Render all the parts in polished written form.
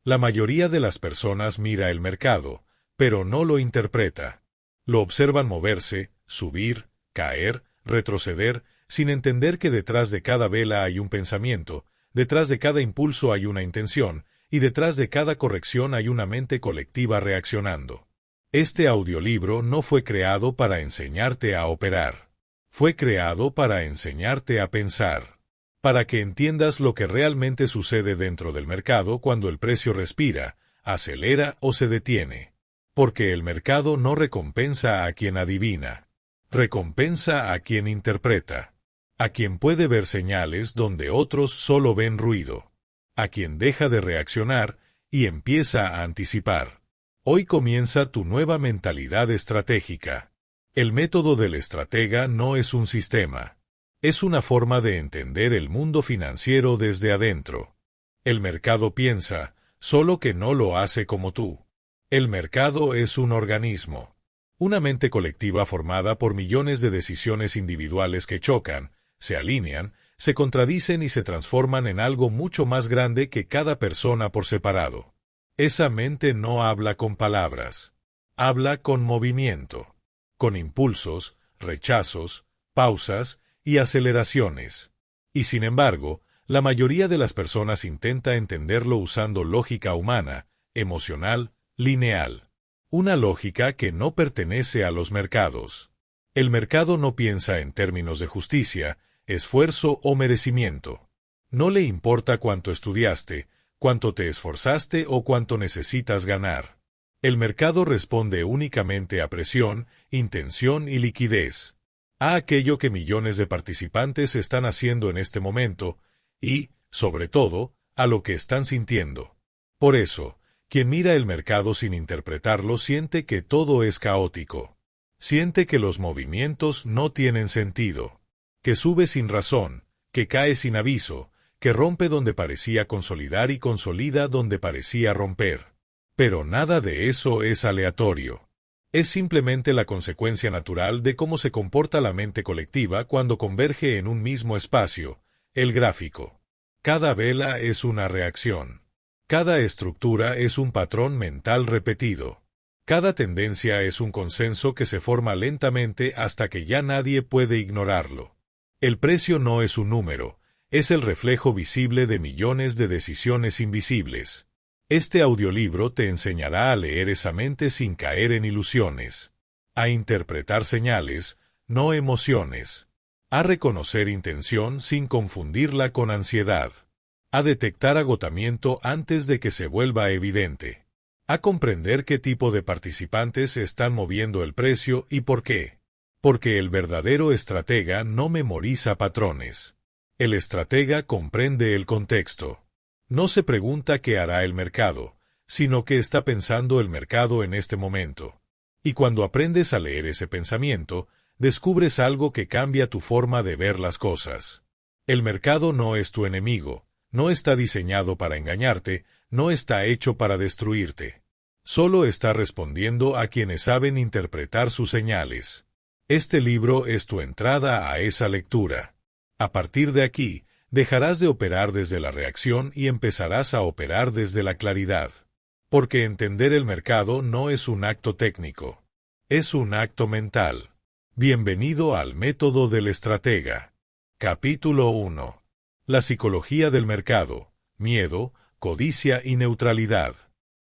La mayoría de las personas mira el mercado, pero no lo interpreta. Lo observan moverse, subir, caer, retroceder, sin entender que detrás de cada vela hay un pensamiento, detrás de cada impulso hay una intención, y detrás de cada corrección hay una mente colectiva reaccionando. Este audiolibro no fue creado para enseñarte a operar. Fue creado para enseñarte a pensar. Para que entiendas lo que realmente sucede dentro del mercado cuando el precio respira, acelera o se detiene. Porque el mercado no recompensa a quien adivina. Recompensa a quien interpreta. A quien puede ver señales donde otros solo ven ruido. A quien deja de reaccionar y empieza a anticipar. Hoy comienza tu nueva mentalidad estratégica. El método del estratega no es un sistema. Es una forma de entender el mundo financiero desde adentro. El mercado piensa, solo que no lo hace como tú. El mercado es un organismo. Una mente colectiva formada por millones de decisiones individuales que chocan, se alinean, se contradicen y se transforman en algo mucho más grande que cada persona por separado. Esa mente no habla con palabras. Habla con movimiento. Con impulsos, rechazos, pausas y aceleraciones. Y sin embargo, la mayoría de las personas intenta entenderlo usando lógica humana, emocional, lineal. Una lógica que no pertenece a los mercados. El mercado no piensa en términos de justicia, esfuerzo o merecimiento. No le importa cuánto estudiaste, cuánto te esforzaste o cuánto necesitas ganar. El mercado responde únicamente a presión, intención y liquidez. A aquello que millones de participantes están haciendo en este momento y, sobre todo, a lo que están sintiendo. Por eso, quien mira el mercado sin interpretarlo siente que todo es caótico. Siente que los movimientos no tienen sentido. Que sube sin razón, que cae sin aviso, que rompe donde parecía consolidar y consolida donde parecía romper. Pero nada de eso es aleatorio. Es simplemente la consecuencia natural de cómo se comporta la mente colectiva cuando converge en un mismo espacio, el gráfico. Cada vela es una reacción. Cada estructura es un patrón mental repetido. Cada tendencia es un consenso que se forma lentamente hasta que ya nadie puede ignorarlo. El precio no es un número, es el reflejo visible de millones de decisiones invisibles. Este audiolibro te enseñará a leer esa mente sin caer en ilusiones, a interpretar señales, no emociones, a reconocer intención sin confundirla con ansiedad, a detectar agotamiento antes de que se vuelva evidente, a comprender qué tipo de participantes están moviendo el precio y por qué. Porque el verdadero estratega no memoriza patrones. El estratega comprende el contexto. No se pregunta qué hará el mercado, sino qué está pensando el mercado en este momento. Y cuando aprendes a leer ese pensamiento, descubres algo que cambia tu forma de ver las cosas. El mercado no es tu enemigo, no está diseñado para engañarte, no está hecho para destruirte. Solo está respondiendo a quienes saben interpretar sus señales. Este libro es tu entrada a esa lectura. A partir de aquí, dejarás de operar desde la reacción y empezarás a operar desde la claridad. Porque entender el mercado no es un acto técnico. Es un acto mental. Bienvenido al método del estratega. Capítulo 1. La psicología del mercado, miedo, codicia y neutralidad.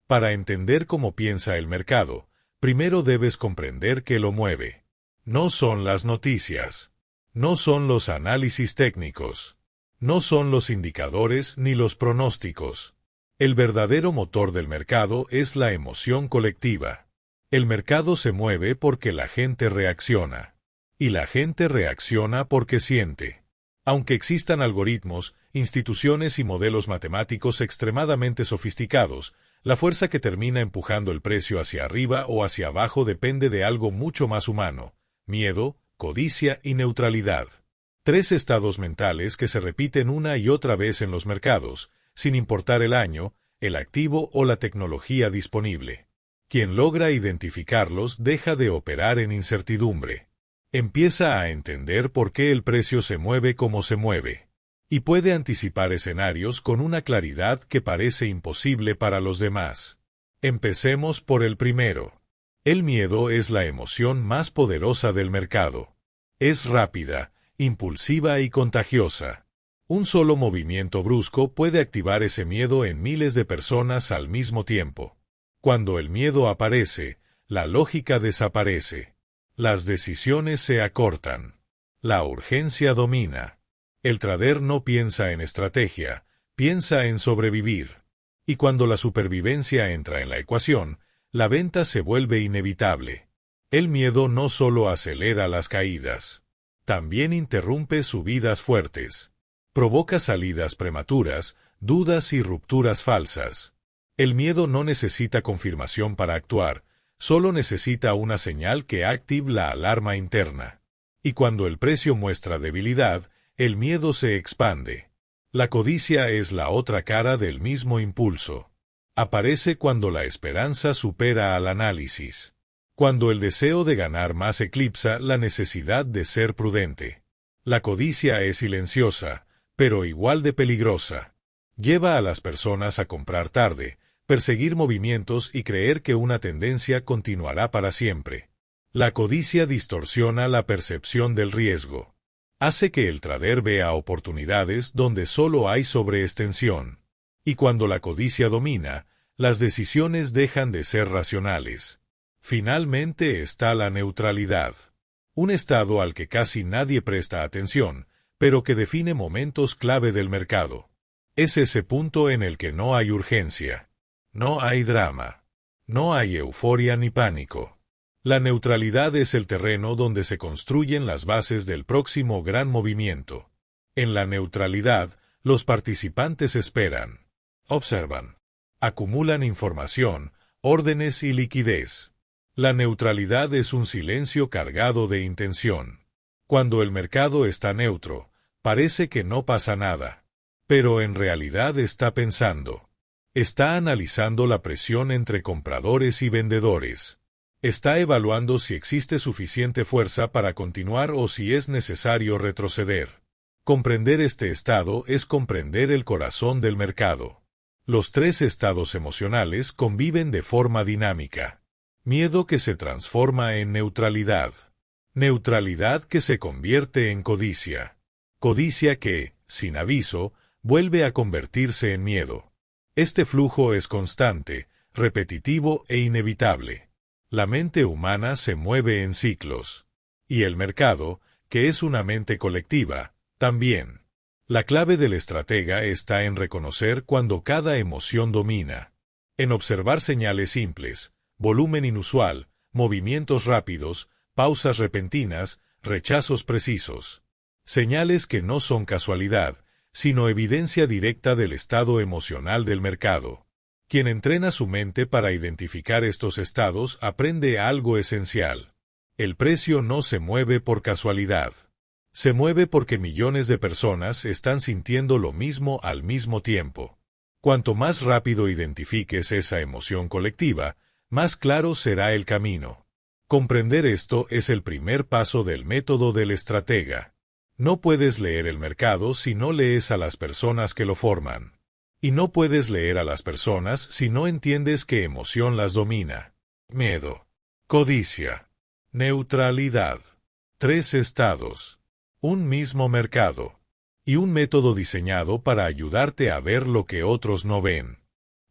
Para entender cómo piensa el mercado, primero debes comprender qué lo mueve. No son las noticias. No son los análisis técnicos. No son los indicadores ni los pronósticos. El verdadero motor del mercado es la emoción colectiva. El mercado se mueve porque la gente reacciona. Y la gente reacciona porque siente. Aunque existan algoritmos, instituciones y modelos matemáticos extremadamente sofisticados, la fuerza que termina empujando el precio hacia arriba o hacia abajo depende de algo mucho más humano: miedo, codicia y neutralidad. Tres estados mentales que se repiten una y otra vez en los mercados, sin importar el año, el activo o la tecnología disponible. Quien logra identificarlos deja de operar en incertidumbre. Empieza a entender por qué el precio se mueve como se mueve. y puede anticipar escenarios con una claridad que parece imposible para los demás. Empecemos por el primero. El miedo es la emoción más poderosa del mercado. Es rápida, impulsiva y contagiosa. Un solo movimiento brusco puede activar ese miedo en miles de personas al mismo tiempo. Cuando el miedo aparece, la lógica desaparece. Las decisiones se acortan. La urgencia domina. El trader no piensa en estrategia, piensa en sobrevivir. Y cuando la supervivencia entra en la ecuación, la venta se vuelve inevitable. El miedo no solo acelera las caídas, también interrumpe subidas fuertes. Provoca salidas prematuras, dudas y rupturas falsas. El miedo no necesita confirmación para actuar, solo necesita una señal que active la alarma interna. Y cuando el precio muestra debilidad, el miedo se expande. La codicia es la otra cara del mismo impulso. Aparece cuando la esperanza supera al análisis. Cuando el deseo de ganar más eclipsa la necesidad de ser prudente. La codicia es silenciosa, pero igual de peligrosa. Lleva a las personas a comprar tarde, perseguir movimientos y creer que una tendencia continuará para siempre. La codicia distorsiona la percepción del riesgo. Hace que el trader vea oportunidades donde solo hay sobreextensión. Y cuando la codicia domina, las decisiones dejan de ser racionales. Finalmente está la neutralidad. Un estado al que casi nadie presta atención, pero que define momentos clave del mercado. Es ese punto en el que no hay urgencia. No hay drama. No hay euforia ni pánico. La neutralidad es el terreno donde se construyen las bases del próximo gran movimiento. En la neutralidad, los participantes esperan, observan, acumulan información, órdenes y liquidez. La neutralidad es un silencio cargado de intención. Cuando el mercado está neutro, parece que no pasa nada. Pero en realidad está pensando. Está analizando la presión entre compradores y vendedores. Está evaluando si existe suficiente fuerza para continuar o si es necesario retroceder. Comprender este estado es comprender el corazón del mercado. Los tres estados emocionales conviven de forma dinámica. Miedo que se transforma en neutralidad. Neutralidad que se convierte en codicia. Codicia que, sin aviso, vuelve a convertirse en miedo. Este flujo es constante, repetitivo e inevitable. La mente humana se mueve en ciclos. Y el mercado, que es una mente colectiva, también. La clave del estratega está en reconocer cuando cada emoción domina. En observar señales simples, volumen inusual, movimientos rápidos, pausas repentinas, rechazos precisos. Señales que no son casualidad, sino evidencia directa del estado emocional del mercado. Quien entrena su mente para identificar estos estados aprende algo esencial. El precio no se mueve por casualidad. Se mueve porque millones de personas están sintiendo lo mismo al mismo tiempo. Cuanto más rápido identifiques esa emoción colectiva, más claro será el camino. Comprender esto es el primer paso del método del estratega. No puedes leer el mercado si no lees a las personas que lo forman. Y no puedes leer a las personas si no entiendes qué emoción las domina. Miedo, codicia, neutralidad. 3 estados. Un mismo mercado. Y un método diseñado para ayudarte a ver lo que otros no ven.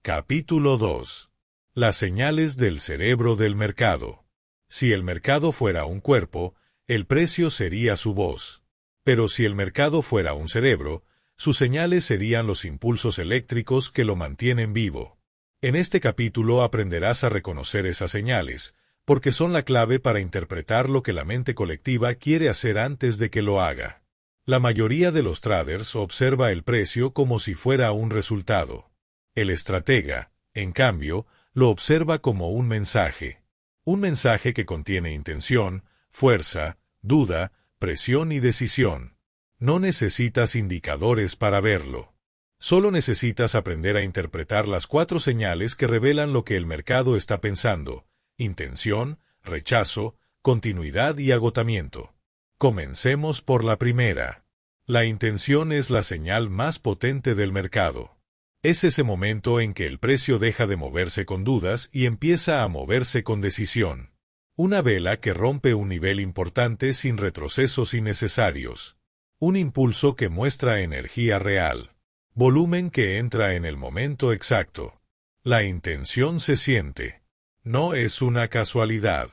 Capítulo 2. Las señales del cerebro del mercado. Si el mercado fuera un cuerpo, el precio sería su voz. Pero si el mercado fuera un cerebro, sus señales serían los impulsos eléctricos que lo mantienen vivo. En este capítulo aprenderás a reconocer esas señales, porque son la clave para interpretar lo que la mente colectiva quiere hacer antes de que lo haga. La mayoría de los traders observa el precio como si fuera un resultado. El estratega, en cambio, lo observa como un mensaje. Un mensaje que contiene intención, fuerza, duda, presión y decisión. No necesitas indicadores para verlo. Solo necesitas aprender a interpretar las 4 señales que revelan lo que el mercado está pensando: intención, rechazo, continuidad y agotamiento. Comencemos por la primera. La intención es la señal más potente del mercado. Es ese momento en que el precio deja de moverse con dudas y empieza a moverse con decisión. Una vela que rompe un nivel importante sin retrocesos innecesarios. Un impulso que muestra energía real. Volumen que entra en el momento exacto. La intención se siente. No es una casualidad.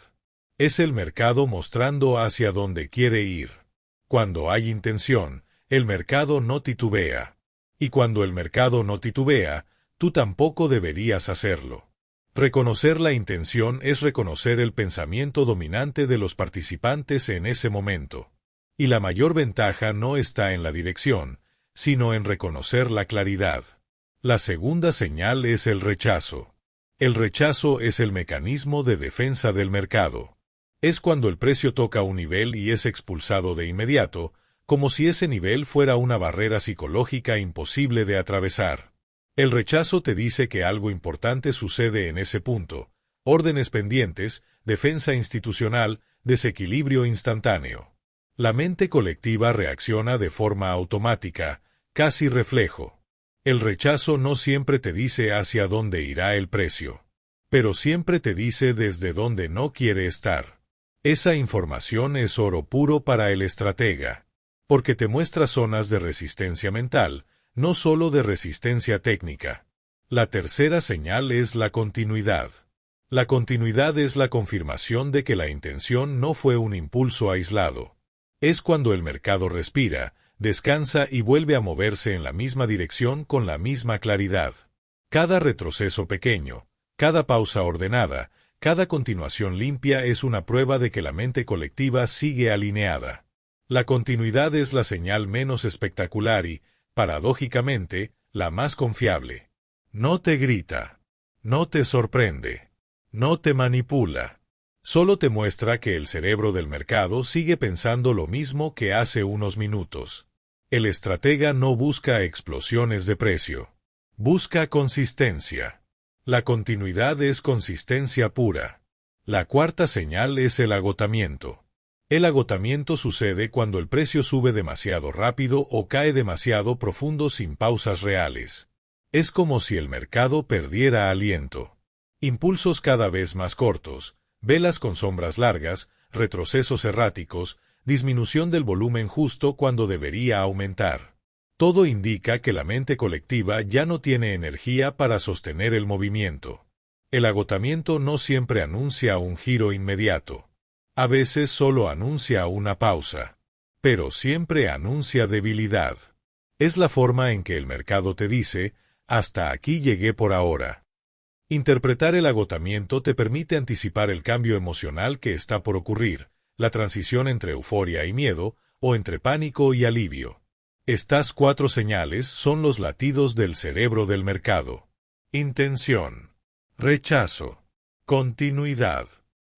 Es el mercado mostrando hacia dónde quiere ir. Cuando hay intención, el mercado no titubea. Y cuando el mercado no titubea, tú tampoco deberías hacerlo. Reconocer la intención es reconocer el pensamiento dominante de los participantes en ese momento. Y la mayor ventaja no está en la dirección, sino en reconocer la claridad. La segunda señal es el rechazo. El rechazo es el mecanismo de defensa del mercado. Es cuando el precio toca un nivel y es expulsado de inmediato, como si ese nivel fuera una barrera psicológica imposible de atravesar. El rechazo te dice que algo importante sucede en ese punto: órdenes pendientes, defensa institucional, desequilibrio instantáneo. La mente colectiva reacciona de forma automática, casi reflejo. El rechazo no siempre te dice hacia dónde irá el precio, pero siempre te dice desde dónde no quiere estar. Esa información es oro puro para el estratega, porque te muestra zonas de resistencia mental, no solo de resistencia técnica. La tercera señal es la continuidad. La continuidad es la confirmación de que la intención no fue un impulso aislado. Es cuando el mercado respira, descansa y vuelve a moverse en la misma dirección con la misma claridad. Cada retroceso pequeño, cada pausa ordenada, cada continuación limpia es una prueba de que la mente colectiva sigue alineada. La continuidad es la señal menos espectacular y, paradójicamente, la más confiable. No te grita. No te sorprende. No te manipula. Solo te muestra que el cerebro del mercado sigue pensando lo mismo que hace unos minutos. El estratega no busca explosiones de precio. Busca consistencia. La continuidad es consistencia pura. La cuarta señal es el agotamiento. El agotamiento sucede cuando el precio sube demasiado rápido o cae demasiado profundo sin pausas reales. Es como si el mercado perdiera aliento. Impulsos cada vez más cortos, velas con sombras largas, retrocesos erráticos, disminución del volumen justo cuando debería aumentar. Todo indica que la mente colectiva ya no tiene energía para sostener el movimiento. El agotamiento no siempre anuncia un giro inmediato. A veces solo anuncia una pausa, pero siempre anuncia debilidad. Es la forma en que el mercado te dice: hasta aquí llegué por ahora. Interpretar el agotamiento te permite anticipar el cambio emocional que está por ocurrir, la transición entre euforia y miedo, o entre pánico y alivio. Estas cuatro señales son los latidos del cerebro del mercado: intención, rechazo, continuidad,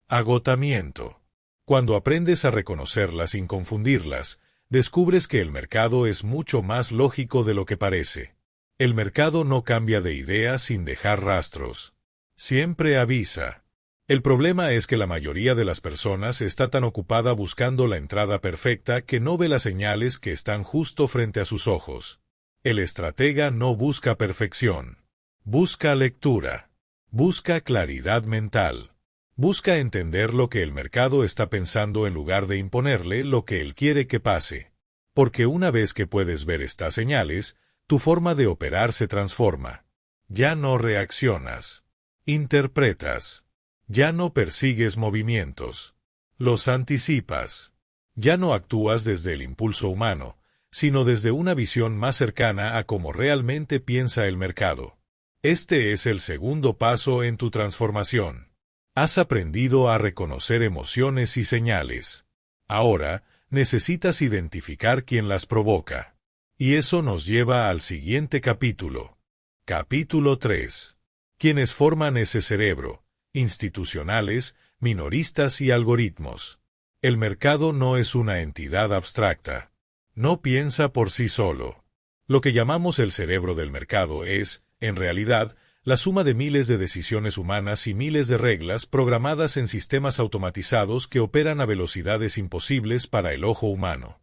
agotamiento. Cuando aprendes a reconocerlas sin confundirlas, descubres que el mercado es mucho más lógico de lo que parece. El mercado no cambia de idea sin dejar rastros. Siempre avisa. El problema es que la mayoría de las personas está tan ocupada buscando la entrada perfecta que no ve las señales que están justo frente a sus ojos. El estratega no busca perfección. Busca lectura. Busca claridad mental. Busca entender lo que el mercado está pensando en lugar de imponerle lo que él quiere que pase. Porque una vez que puedes ver estas señales, tu forma de operar se transforma. Ya no reaccionas. Interpretas. Ya no persigues movimientos. Los anticipas. Ya no actúas desde el impulso humano, sino desde una visión más cercana a cómo realmente piensa el mercado. Este es el segundo paso en tu transformación. Has aprendido a reconocer emociones y señales. Ahora, necesitas identificar quién las provoca. Y eso nos lleva al siguiente capítulo. Capítulo 3. ¿Quiénes forman ese cerebro? Institucionales, minoristas y algoritmos. El mercado no es una entidad abstracta. No piensa por sí solo. Lo que llamamos el cerebro del mercado es, en realidad, la suma de miles de decisiones humanas y miles de reglas programadas en sistemas automatizados que operan a velocidades imposibles para el ojo humano.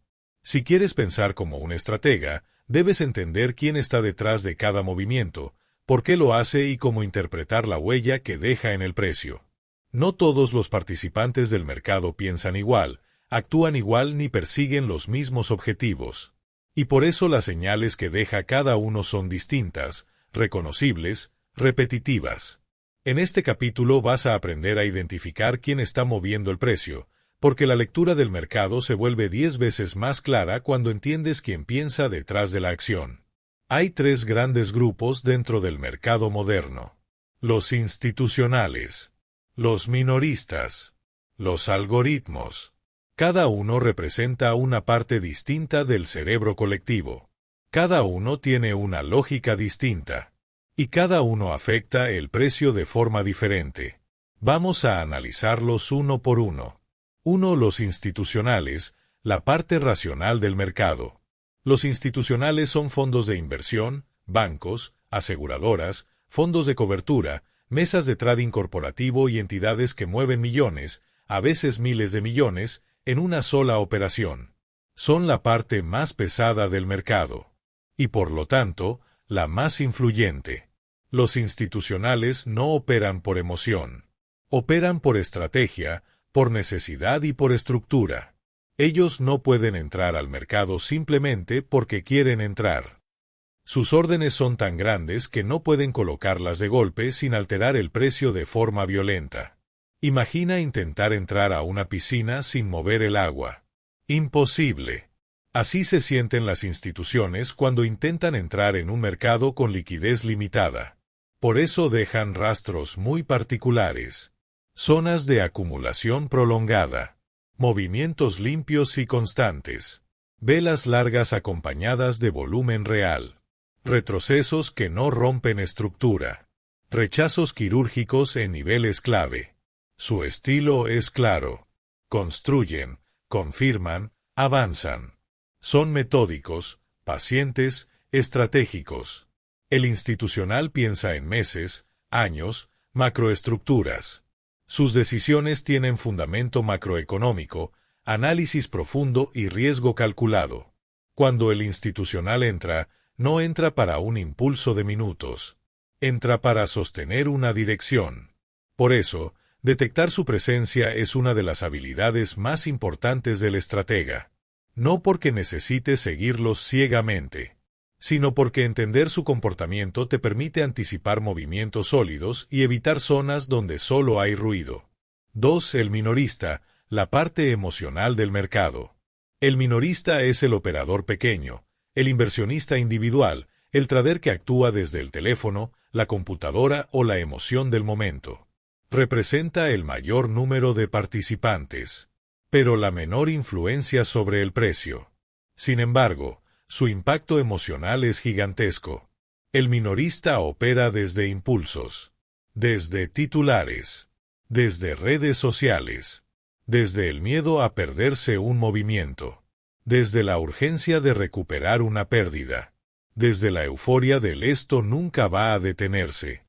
Si quieres pensar como un estratega, debes entender quién está detrás de cada movimiento, por qué lo hace y cómo interpretar la huella que deja en el precio. No todos los participantes del mercado piensan igual, actúan igual ni persiguen los mismos objetivos. Y por eso las señales que deja cada uno son distintas, reconocibles, repetitivas. En este capítulo vas a aprender a identificar quién está moviendo el precio, porque la lectura del mercado se vuelve 10 veces más clara cuando entiendes quién piensa detrás de la acción. Hay 3 grandes grupos dentro del mercado moderno: los institucionales, los minoristas, los algoritmos. Cada uno representa una parte distinta del cerebro colectivo. Cada uno tiene una lógica distinta. Y cada uno afecta el precio de forma diferente. Vamos a analizarlos uno por uno. 1. Los institucionales, la parte racional del mercado. Los institucionales son fondos de inversión, bancos, aseguradoras, fondos de cobertura, mesas de trading corporativo y entidades que mueven millones, a veces miles de millones, en una sola operación. Son la parte más pesada del mercado. Y por lo tanto, la más influyente. Los institucionales no operan por emoción. Operan por estrategia, por necesidad y por estructura. Ellos no pueden entrar al mercado simplemente porque quieren entrar. Sus órdenes son tan grandes que no pueden colocarlas de golpe sin alterar el precio de forma violenta. Imagina intentar entrar a una piscina sin mover el agua. Imposible. Así se sienten las instituciones cuando intentan entrar en un mercado con liquidez limitada. Por eso dejan rastros muy particulares. Zonas de acumulación prolongada. Movimientos limpios y constantes. Velas largas acompañadas de volumen real. Retrocesos que no rompen estructura. Rechazos quirúrgicos en niveles clave. Su estilo es claro. Construyen, confirman, avanzan. Son metódicos, pacientes, estratégicos. El institucional piensa en meses, años, macroestructuras. Sus decisiones tienen fundamento macroeconómico, análisis profundo y riesgo calculado. Cuando el institucional entra, no entra para un impulso de minutos. Entra para sostener una dirección. Por eso, detectar su presencia es una de las habilidades más importantes del estratega. No porque necesite seguirlos ciegamente, sino porque entender su comportamiento te permite anticipar movimientos sólidos y evitar zonas donde solo hay ruido. 2. El minorista, la parte emocional del mercado. El minorista es el operador pequeño, el inversionista individual, el trader que actúa desde el teléfono, la computadora o la emoción del momento. Representa el mayor número de participantes, pero la menor influencia sobre el precio. Sin embargo, su impacto emocional es gigantesco. El minorista opera desde impulsos, desde titulares, desde redes sociales, desde el miedo a perderse un movimiento, desde la urgencia de recuperar una pérdida, desde la euforia del esto nunca va a detenerse.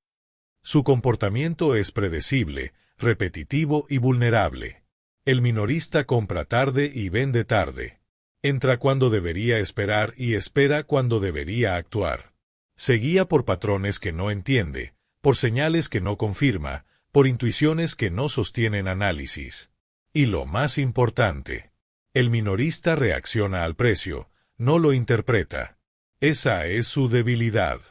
Su comportamiento es predecible, repetitivo y vulnerable. El minorista compra tarde y vende tarde. Entra cuando debería esperar y espera cuando debería actuar. Se guía por patrones que no entiende, por señales que no confirma, por intuiciones que no sostienen análisis. Y lo más importante, el minorista reacciona al precio, no lo interpreta. Esa es su debilidad.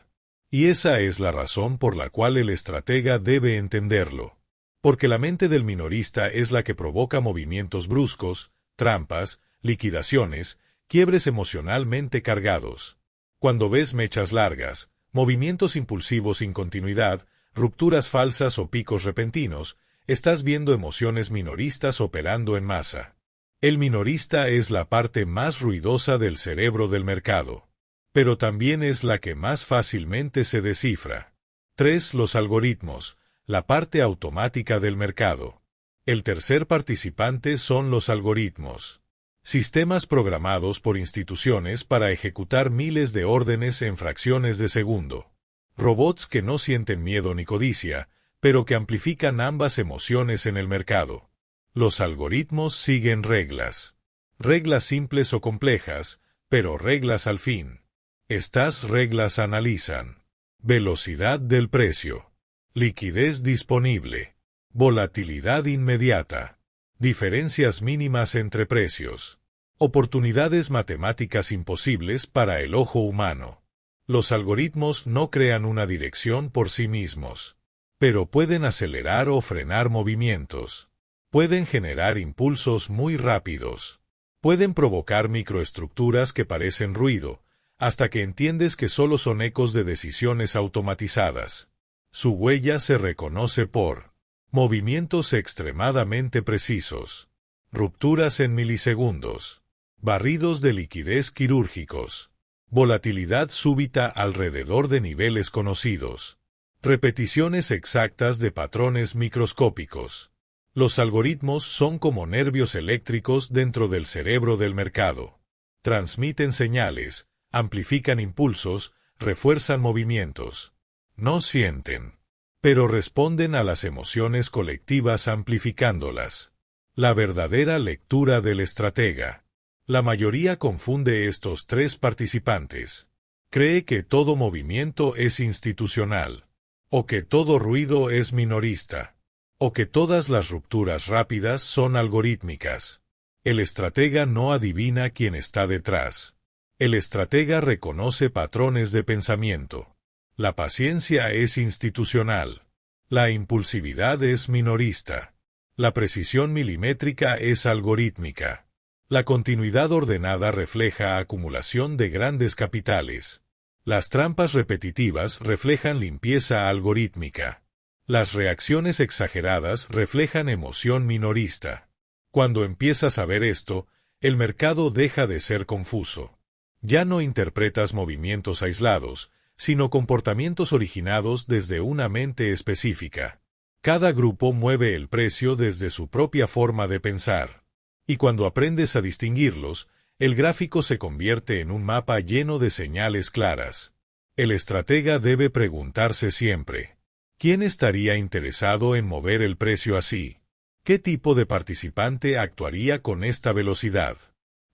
Y esa es la razón por la cual el estratega debe entenderlo. Porque la mente del minorista es la que provoca movimientos bruscos, trampas, liquidaciones, quiebres emocionalmente cargados. Cuando ves mechas largas, movimientos impulsivos sin continuidad, rupturas falsas o picos repentinos, estás viendo emociones minoristas operando en masa. El minorista es la parte más ruidosa del cerebro del mercado, pero también es la que más fácilmente se descifra. 3. Los algoritmos, la parte automática del mercado. El tercer participante son los algoritmos. Sistemas programados por instituciones para ejecutar miles de órdenes en fracciones de segundo. Robots que no sienten miedo ni codicia, pero que amplifican ambas emociones en el mercado. Los algoritmos siguen reglas. Reglas simples o complejas, pero reglas al fin. Estas reglas analizan: velocidad del precio, liquidez disponible, volatilidad inmediata, diferencias mínimas entre precios, oportunidades matemáticas imposibles para el ojo humano. Los algoritmos no crean una dirección por sí mismos, pero pueden acelerar o frenar movimientos. Pueden generar impulsos muy rápidos. Pueden provocar microestructuras que parecen ruido, hasta que entiendes que solo son ecos de decisiones automatizadas. Su huella se reconoce por movimientos extremadamente precisos, rupturas en milisegundos, barridos de liquidez quirúrgicos, volatilidad súbita alrededor de niveles conocidos, repeticiones exactas de patrones microscópicos. Los algoritmos son como nervios eléctricos dentro del cerebro del mercado. Transmiten señales, amplifican impulsos, refuerzan movimientos. No sienten, pero responden a las emociones colectivas amplificándolas. La verdadera lectura del estratega. La mayoría confunde estos tres participantes. Cree que todo movimiento es institucional, o que todo ruido es minorista, o que todas las rupturas rápidas son algorítmicas. El estratega no adivina quién está detrás. El estratega reconoce patrones de pensamiento. La paciencia es institucional. La impulsividad es minorista. La precisión milimétrica es algorítmica. La continuidad ordenada refleja acumulación de grandes capitales. Las trampas repetitivas reflejan limpieza algorítmica. Las reacciones exageradas reflejan emoción minorista. Cuando empiezas a ver esto, el mercado deja de ser confuso. Ya no interpretas movimientos aislados, sino comportamientos originados desde una mente específica. Cada grupo mueve el precio desde su propia forma de pensar. Y cuando aprendes a distinguirlos, el gráfico se convierte en un mapa lleno de señales claras. El estratega debe preguntarse siempre: ¿quién estaría interesado en mover el precio así? ¿Qué tipo de participante actuaría con esta velocidad?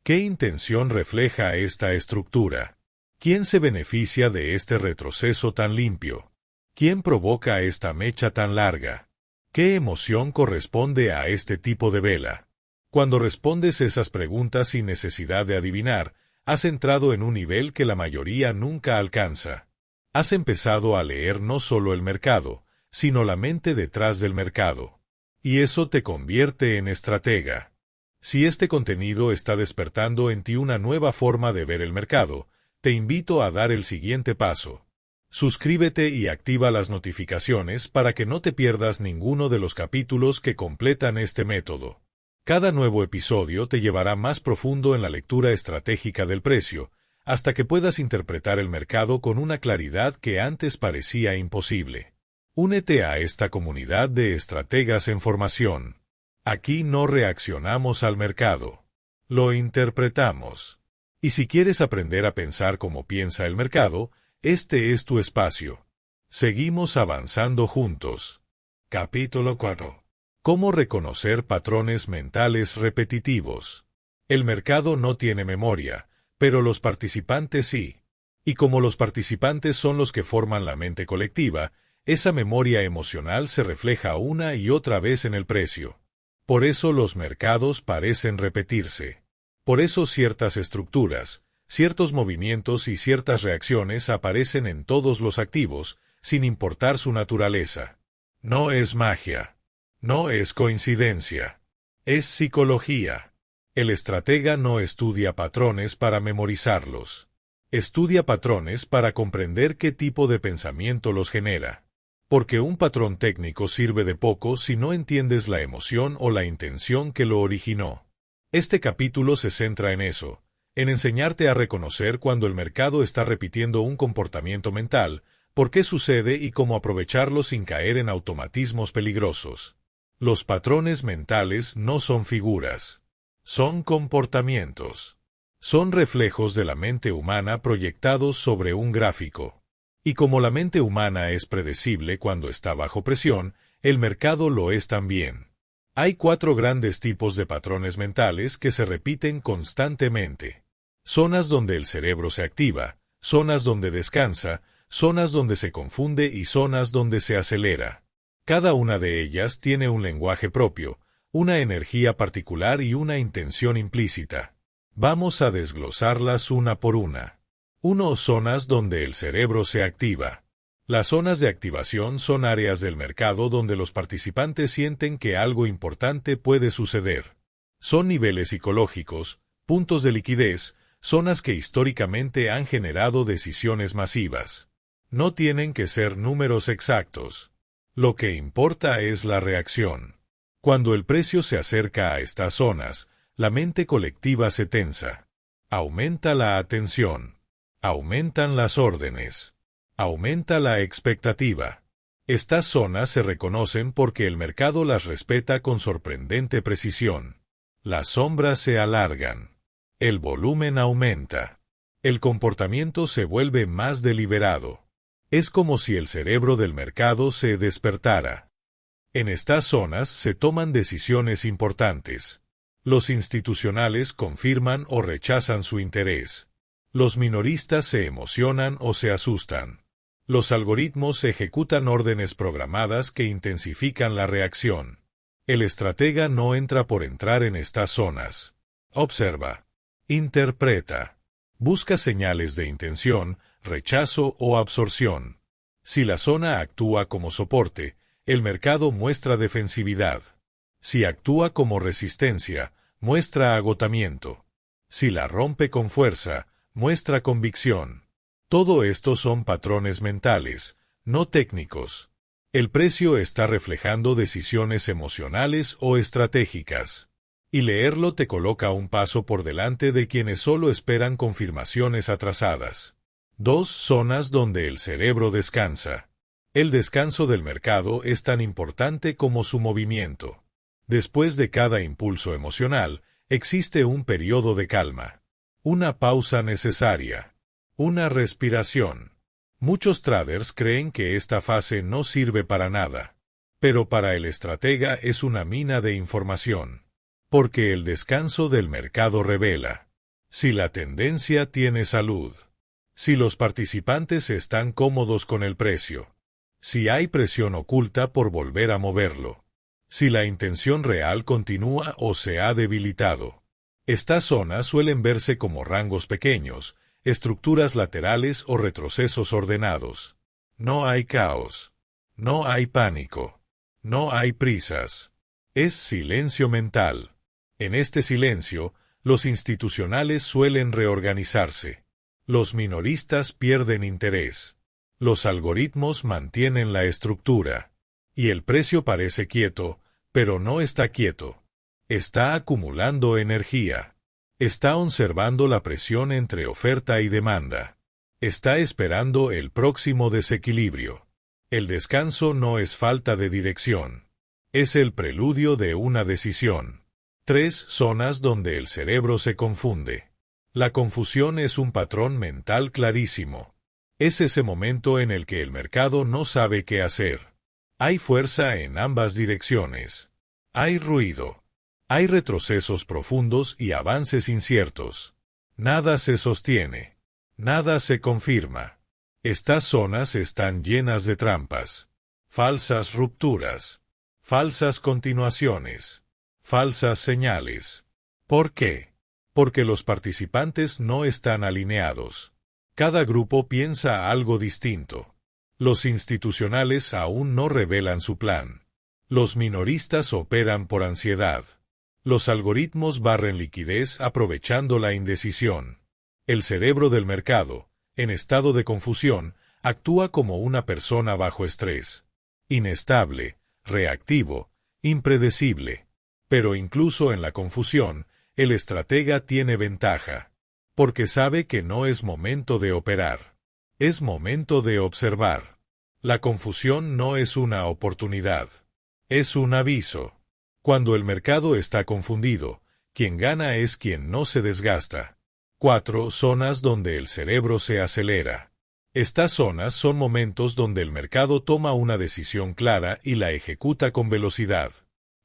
¿Qué intención refleja esta estructura? ¿Quién se beneficia de este retroceso tan limpio? ¿Quién provoca esta mecha tan larga? ¿Qué emoción corresponde a este tipo de vela? Cuando respondes esas preguntas sin necesidad de adivinar, has entrado en un nivel que la mayoría nunca alcanza. Has empezado a leer no solo el mercado, sino la mente detrás del mercado. Y eso te convierte en estratega. Si este contenido está despertando en ti una nueva forma de ver el mercado, te invito a dar el siguiente paso. Suscríbete y activa las notificaciones para que no te pierdas ninguno de los capítulos que completan este método. Cada nuevo episodio te llevará más profundo en la lectura estratégica del precio, hasta que puedas interpretar el mercado con una claridad que antes parecía imposible. Únete a esta comunidad de estrategas en formación. Aquí no reaccionamos al mercado, lo interpretamos. Y si quieres aprender a pensar como piensa el mercado, este es tu espacio. Seguimos avanzando juntos. Capítulo 4. ¿Cómo reconocer patrones mentales repetitivos? El mercado no tiene memoria, pero los participantes sí. Y como los participantes son los que forman la mente colectiva, esa memoria emocional se refleja una y otra vez en el precio. Por eso los mercados parecen repetirse. Por eso ciertas estructuras, ciertos movimientos y ciertas reacciones aparecen en todos los activos, sin importar su naturaleza. No es magia. No es coincidencia. Es psicología. El estratega no estudia patrones para memorizarlos. Estudia patrones para comprender qué tipo de pensamiento los genera. Porque un patrón técnico sirve de poco si no entiendes la emoción o la intención que lo originó. Este capítulo se centra en eso, en enseñarte a reconocer cuando el mercado está repitiendo un comportamiento mental, por qué sucede y cómo aprovecharlo sin caer en automatismos peligrosos. Los patrones mentales no son figuras. Son comportamientos. Son reflejos de la mente humana proyectados sobre un gráfico. Y como la mente humana es predecible cuando está bajo presión, el mercado lo es también. Hay 4 grandes tipos de patrones mentales que se repiten constantemente. Zonas donde el cerebro se activa, zonas donde descansa, zonas donde se confunde y zonas donde se acelera. Cada una de ellas tiene un lenguaje propio, una energía particular y una intención implícita. Vamos a desglosarlas una por una. 1. Zonas donde el cerebro se activa. Las zonas de activación son áreas del mercado donde los participantes sienten que algo importante puede suceder. Son niveles psicológicos, puntos de liquidez, zonas que históricamente han generado decisiones masivas. No tienen que ser números exactos. Lo que importa es la reacción. Cuando el precio se acerca a estas zonas, la mente colectiva se tensa. Aumenta la atención. Aumentan las órdenes. Aumenta la expectativa. Estas zonas se reconocen porque el mercado las respeta con sorprendente precisión. Las sombras se alargan. El volumen aumenta. El comportamiento se vuelve más deliberado. Es como si el cerebro del mercado se despertara. En estas zonas se toman decisiones importantes. Los institucionales confirman o rechazan su interés. Los minoristas se emocionan o se asustan. Los algoritmos ejecutan órdenes programadas que intensifican la reacción. El estratega no entra por entrar en estas zonas. Observa. Interpreta. Busca señales de intención, rechazo o absorción. Si la zona actúa como soporte, el mercado muestra defensividad. Si actúa como resistencia, muestra agotamiento. Si la rompe con fuerza, muestra convicción. Todo esto son patrones mentales, no técnicos. El precio está reflejando decisiones emocionales o estratégicas. Y leerlo te coloca un paso por delante de quienes solo esperan confirmaciones atrasadas. 2. Zonas donde el cerebro descansa. El descanso del mercado es tan importante como su movimiento. Después de cada impulso emocional, existe un periodo de calma. Una pausa necesaria. Una respiración. Muchos traders creen que esta fase no sirve para nada. Pero para el estratega es una mina de información. Porque el descanso del mercado revela si la tendencia tiene salud, si los participantes están cómodos con el precio, si hay presión oculta por volver a moverlo, si la intención real continúa o se ha debilitado. Estas zonas suelen verse como rangos pequeños, estructuras laterales o retrocesos ordenados. No hay caos. No hay pánico. No hay prisas. Es silencio mental. En este silencio, los institucionales suelen reorganizarse. Los minoristas pierden interés. Los algoritmos mantienen la estructura. Y el precio parece quieto, pero no está quieto. Está acumulando energía. Está observando la presión entre oferta y demanda. Está esperando el próximo desequilibrio. El descanso no es falta de dirección. Es el preludio de una decisión. 3. Zonas donde el cerebro se confunde. La confusión es un patrón mental clarísimo. Es ese momento en el que el mercado no sabe qué hacer. Hay fuerza en ambas direcciones. Hay ruido. Hay retrocesos profundos y avances inciertos. Nada se sostiene. Nada se confirma. Estas zonas están llenas de trampas. Falsas rupturas. Falsas continuaciones. Falsas señales. ¿Por qué? Porque los participantes no están alineados. Cada grupo piensa algo distinto. Los institucionales aún no revelan su plan. Los minoristas operan por ansiedad. Los algoritmos barren liquidez aprovechando la indecisión. El cerebro del mercado, en estado de confusión, actúa como una persona bajo estrés. Inestable, reactivo, impredecible. Pero incluso en la confusión, el estratega tiene ventaja. Porque sabe que no es momento de operar. Es momento de observar. La confusión no es una oportunidad. Es un aviso. Cuando el mercado está confundido, quien gana es quien no se desgasta. 4. Zonas donde el cerebro se acelera. Estas zonas son momentos donde el mercado toma una decisión clara y la ejecuta con velocidad.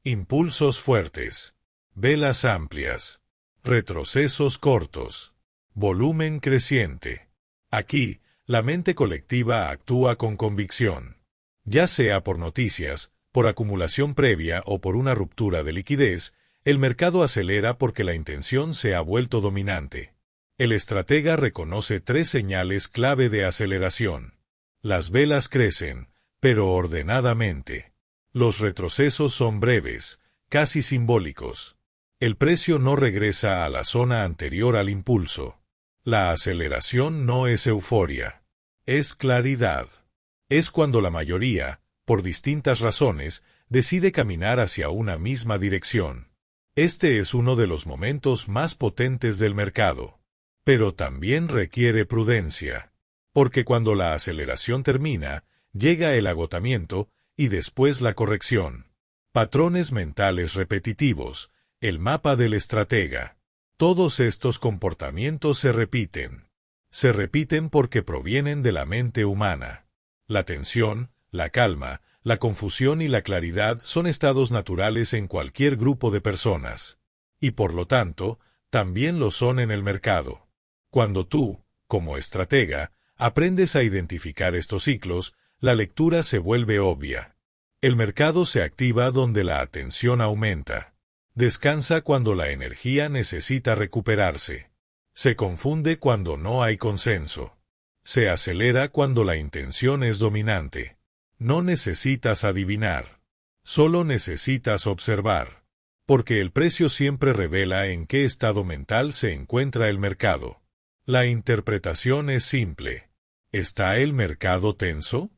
Impulsos fuertes. Velas amplias. Retrocesos cortos. Volumen creciente. Aquí, la mente colectiva actúa con convicción. Ya sea por noticias, por acumulación previa o por una ruptura de liquidez, el mercado acelera porque la intención se ha vuelto dominante. El estratega reconoce tres señales clave de aceleración. Las velas crecen, pero ordenadamente. Los retrocesos son breves, casi simbólicos. El precio no regresa a la zona anterior al impulso. La aceleración no es euforia. Es claridad. Es cuando la mayoría, por distintas razones, decide caminar hacia una misma dirección. Este es uno de los momentos más potentes del mercado. Pero también requiere prudencia. Porque cuando la aceleración termina, llega el agotamiento y después la corrección. Patrones mentales repetitivos, el mapa del estratega. Todos estos comportamientos se repiten. Se repiten porque provienen de la mente humana. La tensión, la calma, la confusión y la claridad son estados naturales en cualquier grupo de personas. Y por lo tanto, también lo son en el mercado. Cuando tú, como estratega, aprendes a identificar estos ciclos, la lectura se vuelve obvia. El mercado se activa donde la atención aumenta. Descansa cuando la energía necesita recuperarse. Se confunde cuando no hay consenso. Se acelera cuando la intención es dominante. No necesitas adivinar. Solo necesitas observar. Porque el precio siempre revela en qué estado mental se encuentra el mercado. La interpretación es simple. ¿Está el mercado tenso?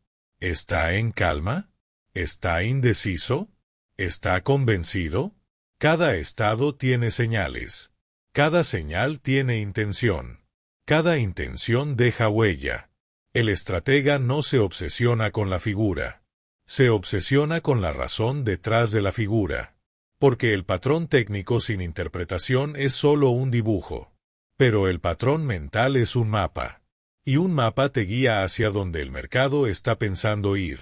¿Está en calma? ¿Está indeciso? ¿Está convencido? Cada estado tiene señales. Cada señal tiene intención. Cada intención deja huella. El estratega no se obsesiona con la figura. Se obsesiona con la razón detrás de la figura. Porque el patrón técnico sin interpretación es solo un dibujo. Pero el patrón mental es un mapa. Y un mapa te guía hacia donde el mercado está pensando ir.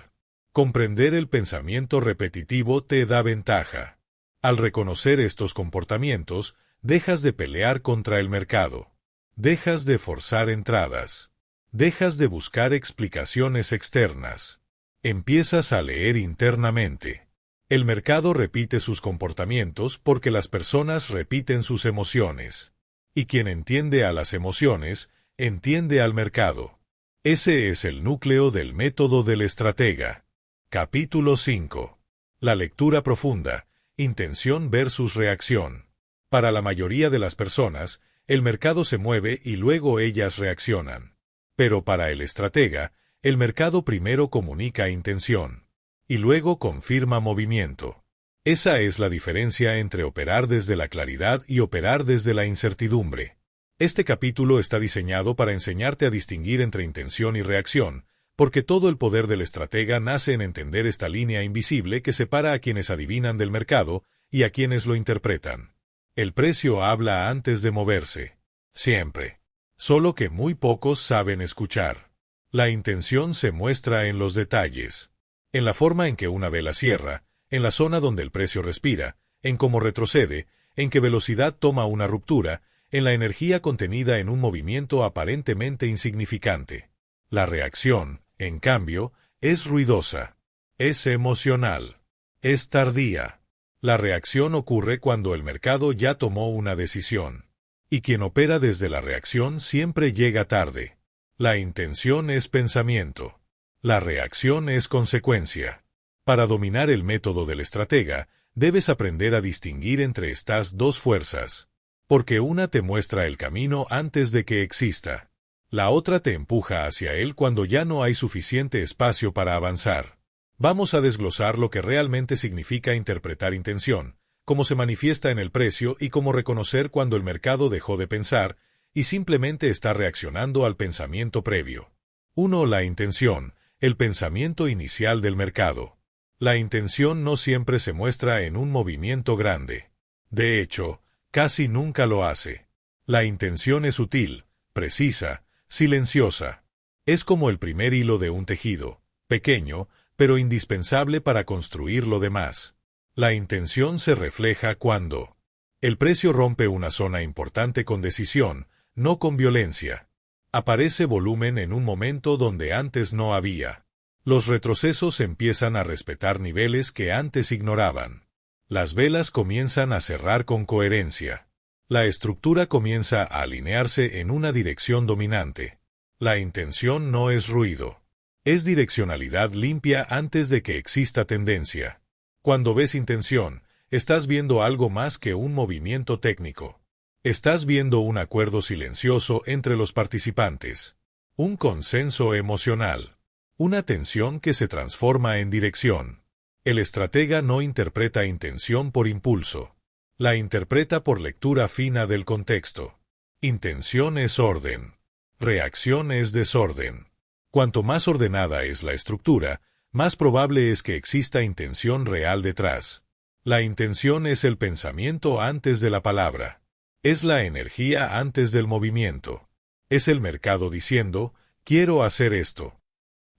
Comprender el pensamiento repetitivo te da ventaja. Al reconocer estos comportamientos, dejas de pelear contra el mercado. Dejas de forzar entradas. Dejas de buscar explicaciones externas. Empiezas a leer internamente. El mercado repite sus comportamientos porque las personas repiten sus emociones. Y quien entiende a las emociones, entiende al mercado. Ese es el núcleo del método del estratega. Capítulo 5. La lectura profunda. Intención versus reacción. Para la mayoría de las personas, el mercado se mueve y luego ellas reaccionan. Pero para el estratega, el mercado primero comunica intención. Y luego confirma movimiento. Esa es la diferencia entre operar desde la claridad y operar desde la incertidumbre. Este capítulo está diseñado para enseñarte a distinguir entre intención y reacción, porque todo el poder del estratega nace en entender esta línea invisible que separa a quienes adivinan del mercado y a quienes lo interpretan. El precio habla antes de moverse. Siempre. Solo que muy pocos saben escuchar. La intención se muestra en los detalles. En la forma en que una vela cierra, en la zona donde el precio respira, en cómo retrocede, en qué velocidad toma una ruptura, en la energía contenida en un movimiento aparentemente insignificante. La reacción, en cambio, es ruidosa. Es emocional. Es tardía. La reacción ocurre cuando el mercado ya tomó una decisión. Y quien opera desde la reacción siempre llega tarde. La intención es pensamiento. La reacción es consecuencia. Para dominar el método del estratega, debes aprender a distinguir entre estas dos fuerzas. Porque una te muestra el camino antes de que exista. La otra te empuja hacia él cuando ya no hay suficiente espacio para avanzar. Vamos a desglosar lo que realmente significa interpretar intención, cómo se manifiesta en el precio y cómo reconocer cuando el mercado dejó de pensar y simplemente está reaccionando al pensamiento previo. 1. La intención, el pensamiento inicial del mercado. La intención no siempre se muestra en un movimiento grande. De hecho, casi nunca lo hace. La intención es sutil, precisa, silenciosa. Es como el primer hilo de un tejido, pequeño, pero indispensable para construir lo demás. La intención se refleja cuando el precio rompe una zona importante con decisión, no con violencia. Aparece volumen en un momento donde antes no había. Los retrocesos empiezan a respetar niveles que antes ignoraban. Las velas comienzan a cerrar con coherencia. La estructura comienza a alinearse en una dirección dominante. La intención no es ruido. Es direccionalidad limpia antes de que exista tendencia. Cuando ves intención, estás viendo algo más que un movimiento técnico. Estás viendo un acuerdo silencioso entre los participantes. Un consenso emocional. Una tensión que se transforma en dirección. El estratega no interpreta intención por impulso. La interpreta por lectura fina del contexto. Intención es orden. Reacción es desorden. Cuanto más ordenada es la estructura, más probable es que exista intención real detrás. La intención es el pensamiento antes de la palabra. Es la energía antes del movimiento. Es el mercado diciendo, quiero hacer esto.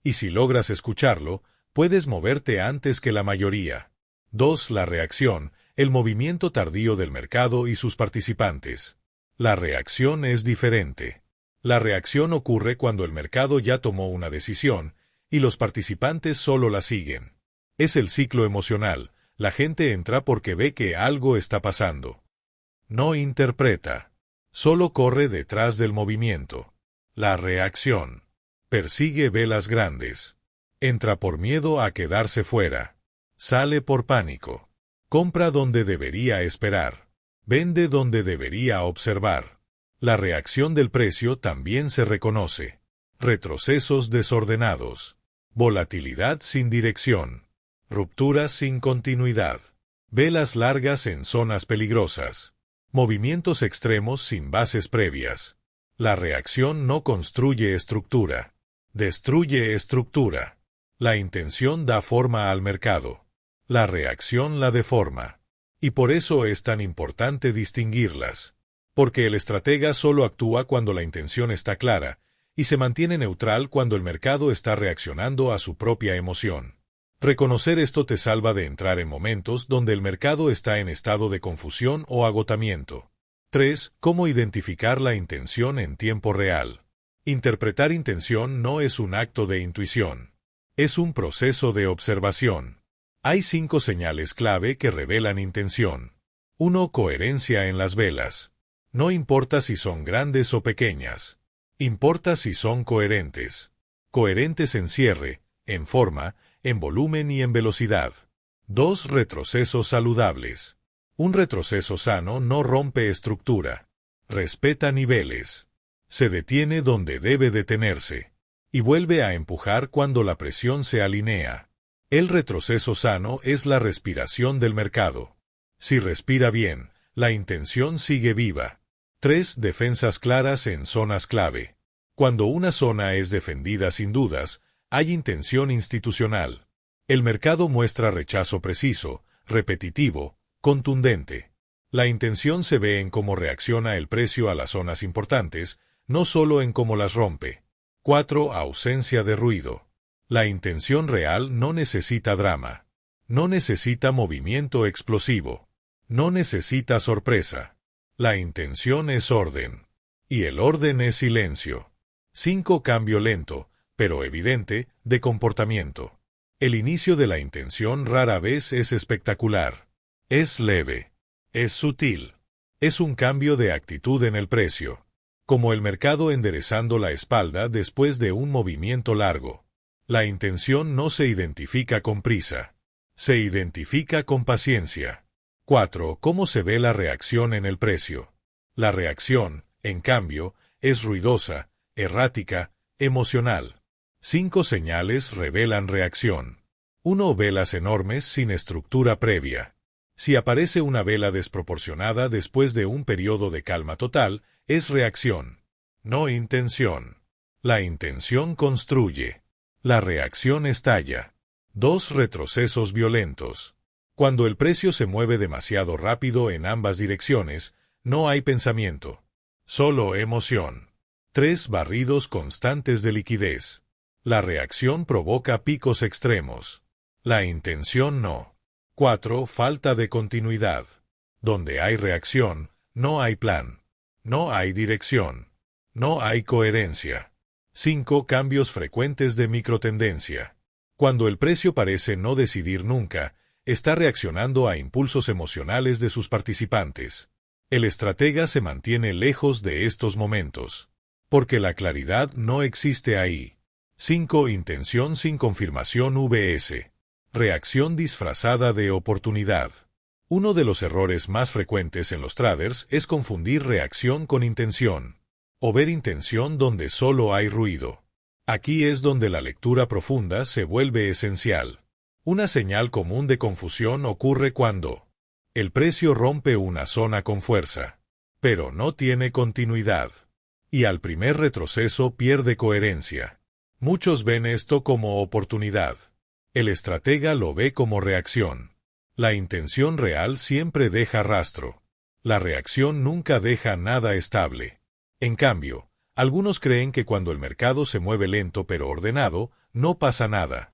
Y si logras escucharlo, puedes moverte antes que la mayoría. 2. La reacción, el movimiento tardío del mercado y sus participantes. La reacción es diferente. La reacción ocurre cuando el mercado ya tomó una decisión, y los participantes solo la siguen. Es el ciclo emocional, la gente entra porque ve que algo está pasando. No interpreta. Solo corre detrás del movimiento. La reacción. Persigue velas grandes. Entra por miedo a quedarse fuera. Sale por pánico. Compra donde debería esperar. Vende donde debería observar. La reacción del precio también se reconoce. Retrocesos desordenados. Volatilidad sin dirección. Rupturas sin continuidad. Velas largas en zonas peligrosas. Movimientos extremos sin bases previas. La reacción no construye estructura. Destruye estructura. La intención da forma al mercado. La reacción la deforma. Y por eso es tan importante distinguirlas. Porque el estratega solo actúa cuando la intención está clara, y se mantiene neutral cuando el mercado está reaccionando a su propia emoción. Reconocer esto te salva de entrar en momentos donde el mercado está en estado de confusión o agotamiento. 3. ¿Cómo identificar la intención en tiempo real? Interpretar intención no es un acto de intuición. Es un proceso de observación. Hay 5 señales clave que revelan intención. 1. Coherencia en las velas. No importa si son grandes o pequeñas. Importa si son coherentes. Coherentes en cierre, en forma, en volumen y en velocidad. 2. Retrocesos saludables. Un retroceso sano no rompe estructura. Respeta niveles. Se detiene donde debe detenerse. Y vuelve a empujar cuando la presión se alinea. El retroceso sano es la respiración del mercado. Si respira bien, la intención sigue viva. 3. Defensas claras en zonas clave. Cuando una zona es defendida sin dudas, hay intención institucional. El mercado muestra rechazo preciso, repetitivo, contundente. La intención se ve en cómo reacciona el precio a las zonas importantes, no solo en cómo las rompe. 4. Ausencia de ruido. La intención real no necesita drama. No necesita movimiento explosivo. No necesita sorpresa. La intención es orden. Y el orden es silencio. 5. Cambio lento, pero evidente, de comportamiento. El inicio de la intención rara vez es espectacular. Es leve. Es sutil. Es un cambio de actitud en el precio. Como el mercado enderezando la espalda después de un movimiento largo. La intención no se identifica con prisa. Se identifica con paciencia. 4. ¿Cómo se ve la reacción en el precio? La reacción, en cambio, es ruidosa, errática, emocional. 5 señales revelan reacción. 1. Velas enormes sin estructura previa. Si aparece una vela desproporcionada después de un periodo de calma total, es reacción, no intención. La intención construye. La reacción estalla. 2. Retrocesos violentos. Cuando el precio se mueve demasiado rápido en ambas direcciones, no hay pensamiento. Solo emoción. 3. Barridos constantes de liquidez. La reacción provoca picos extremos. La intención no. 4. Falta de continuidad. Donde hay reacción, no hay plan. No hay dirección. No hay coherencia. 5. Cambios frecuentes de microtendencia. Cuando el precio parece no decidir nunca, está reaccionando a impulsos emocionales de sus participantes. El estratega se mantiene lejos de estos momentos, porque la claridad no existe ahí. 5. Intención sin confirmación vs. Reacción disfrazada de oportunidad. Uno de los errores más frecuentes en los traders es confundir reacción con intención, o ver intención donde solo hay ruido. Aquí es donde la lectura profunda se vuelve esencial. Una señal común de confusión ocurre cuando el precio rompe una zona con fuerza, pero no tiene continuidad, y al primer retroceso pierde coherencia. Muchos ven esto como oportunidad. El estratega lo ve como reacción. La intención real siempre deja rastro. La reacción nunca deja nada estable. En cambio, algunos creen que cuando el mercado se mueve lento pero ordenado, no pasa nada.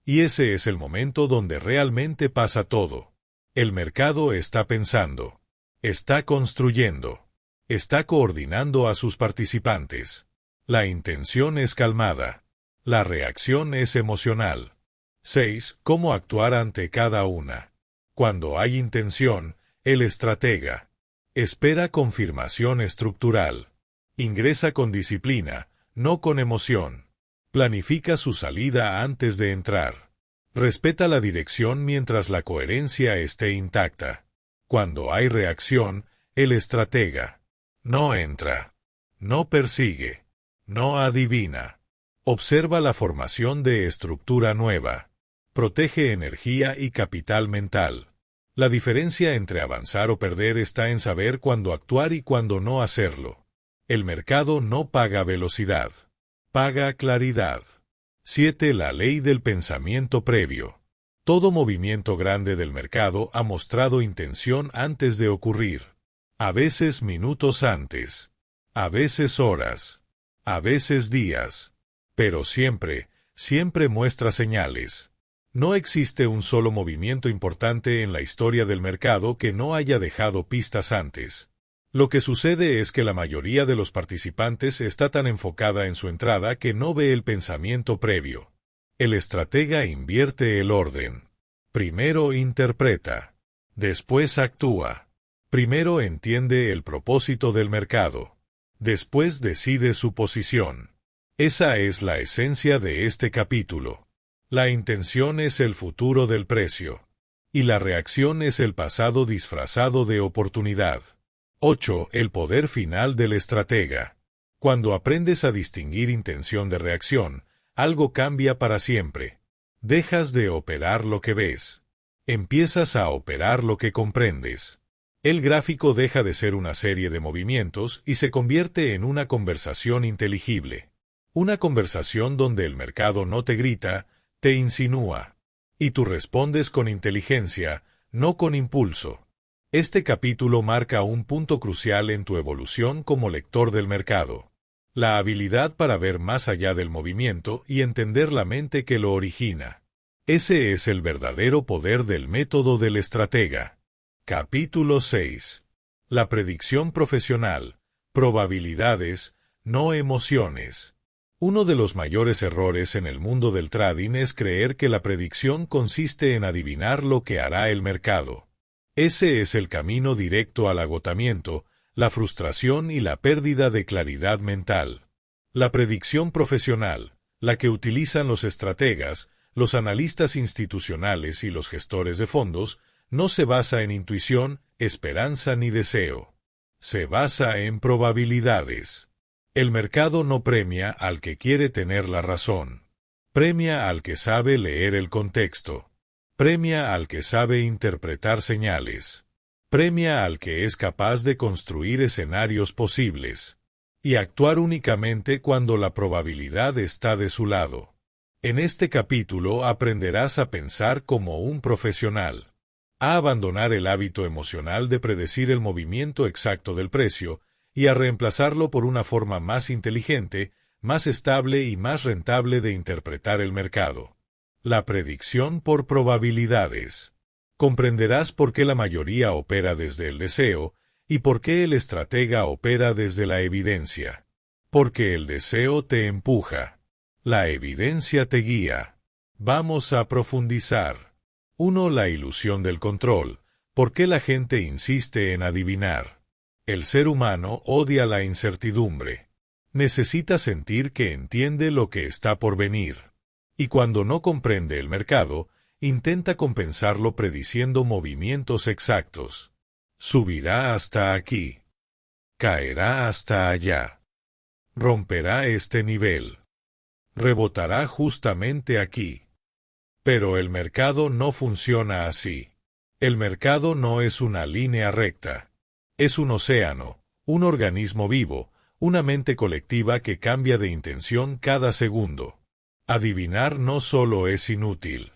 Y ese es el momento donde realmente pasa todo. El mercado está pensando, está construyendo, está coordinando a sus participantes. La intención es calmada. La reacción es emocional. 6. ¿Cómo actuar ante cada una? Cuando hay intención, el estratega espera confirmación estructural. Ingresa con disciplina, no con emoción. Planifica su salida antes de entrar. Respeta la dirección mientras la coherencia esté intacta. Cuando hay reacción, el estratega no entra, no persigue, no adivina. Observa la formación de estructura nueva. Protege energía y capital mental. La diferencia entre avanzar o perder está en saber cuándo actuar y cuándo no hacerlo. El mercado no paga velocidad, paga claridad. 7. La ley del pensamiento previo. Todo movimiento grande del mercado ha mostrado intención antes de ocurrir. A veces minutos antes, a veces horas, a veces días. Pero siempre, siempre muestra señales. No existe un solo movimiento importante en la historia del mercado que no haya dejado pistas antes. Lo que sucede es que la mayoría de los participantes está tan enfocada en su entrada que no ve el pensamiento previo. El estratega invierte el orden. Primero interpreta. Después actúa. Primero entiende el propósito del mercado. Después decide su posición. Esa es la esencia de este capítulo. La intención es el futuro del precio. Y la reacción es el pasado disfrazado de oportunidad. 8. El poder final del estratega. Cuando aprendes a distinguir intención de reacción, algo cambia para siempre. Dejas de operar lo que ves. Empiezas a operar lo que comprendes. El gráfico deja de ser una serie de movimientos y se convierte en una conversación inteligible. Una conversación donde el mercado no te grita, te insinúa. Y tú respondes con inteligencia, no con impulso. Este capítulo marca un punto crucial en tu evolución como lector del mercado. La habilidad para ver más allá del movimiento y entender la mente que lo origina. Ese es el verdadero poder del método del estratega. Capítulo 6. La predicción profesional. Probabilidades, no emociones. Uno de los mayores errores en el mundo del trading es creer que la predicción consiste en adivinar lo que hará el mercado. Ese es el camino directo al agotamiento, la frustración y la pérdida de claridad mental. La predicción profesional, la que utilizan los estrategas, los analistas institucionales y los gestores de fondos, no se basa en intuición, esperanza ni deseo. Se basa en probabilidades. El mercado no premia al que quiere tener la razón. Premia al que sabe leer el contexto. Premia al que sabe interpretar señales. Premia al que es capaz de construir escenarios posibles. Y actuar únicamente cuando la probabilidad está de su lado. En este capítulo aprenderás a pensar como un profesional. A abandonar el hábito emocional de predecir el movimiento exacto del precio y a reemplazarlo por una forma más inteligente, más estable y más rentable de interpretar el mercado. La predicción por probabilidades. Comprenderás por qué la mayoría opera desde el deseo y por qué el estratega opera desde la evidencia. Porque el deseo te empuja. La evidencia te guía. Vamos a profundizar. 1. La ilusión del control. ¿Por qué la gente insiste en adivinar? El ser humano odia la incertidumbre. Necesita sentir que entiende lo que está por venir. Y cuando no comprende el mercado, intenta compensarlo prediciendo movimientos exactos. Subirá hasta aquí. Caerá hasta allá. Romperá este nivel. Rebotará justamente aquí. Pero el mercado no funciona así. El mercado no es una línea recta. Es un océano, un organismo vivo, una mente colectiva que cambia de intención cada segundo. Adivinar no solo es inútil,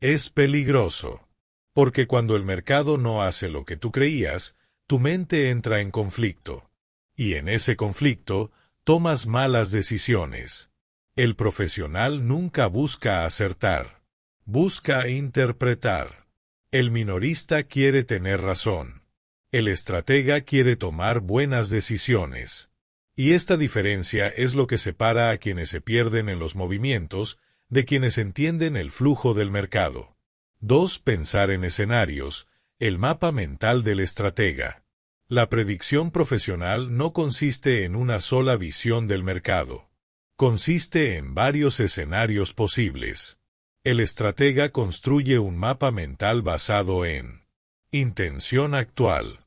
es peligroso. Porque cuando el mercado no hace lo que tú creías, tu mente entra en conflicto. Y en ese conflicto, tomas malas decisiones. El profesional nunca busca acertar. Busca interpretar. El minorista quiere tener razón. El estratega quiere tomar buenas decisiones. Y esta diferencia es lo que separa a quienes se pierden en los movimientos de quienes entienden el flujo del mercado. 2. Pensar en escenarios, el mapa mental del estratega. La predicción profesional no consiste en una sola visión del mercado. Consiste en varios escenarios posibles. El estratega construye un mapa mental basado en intención actual,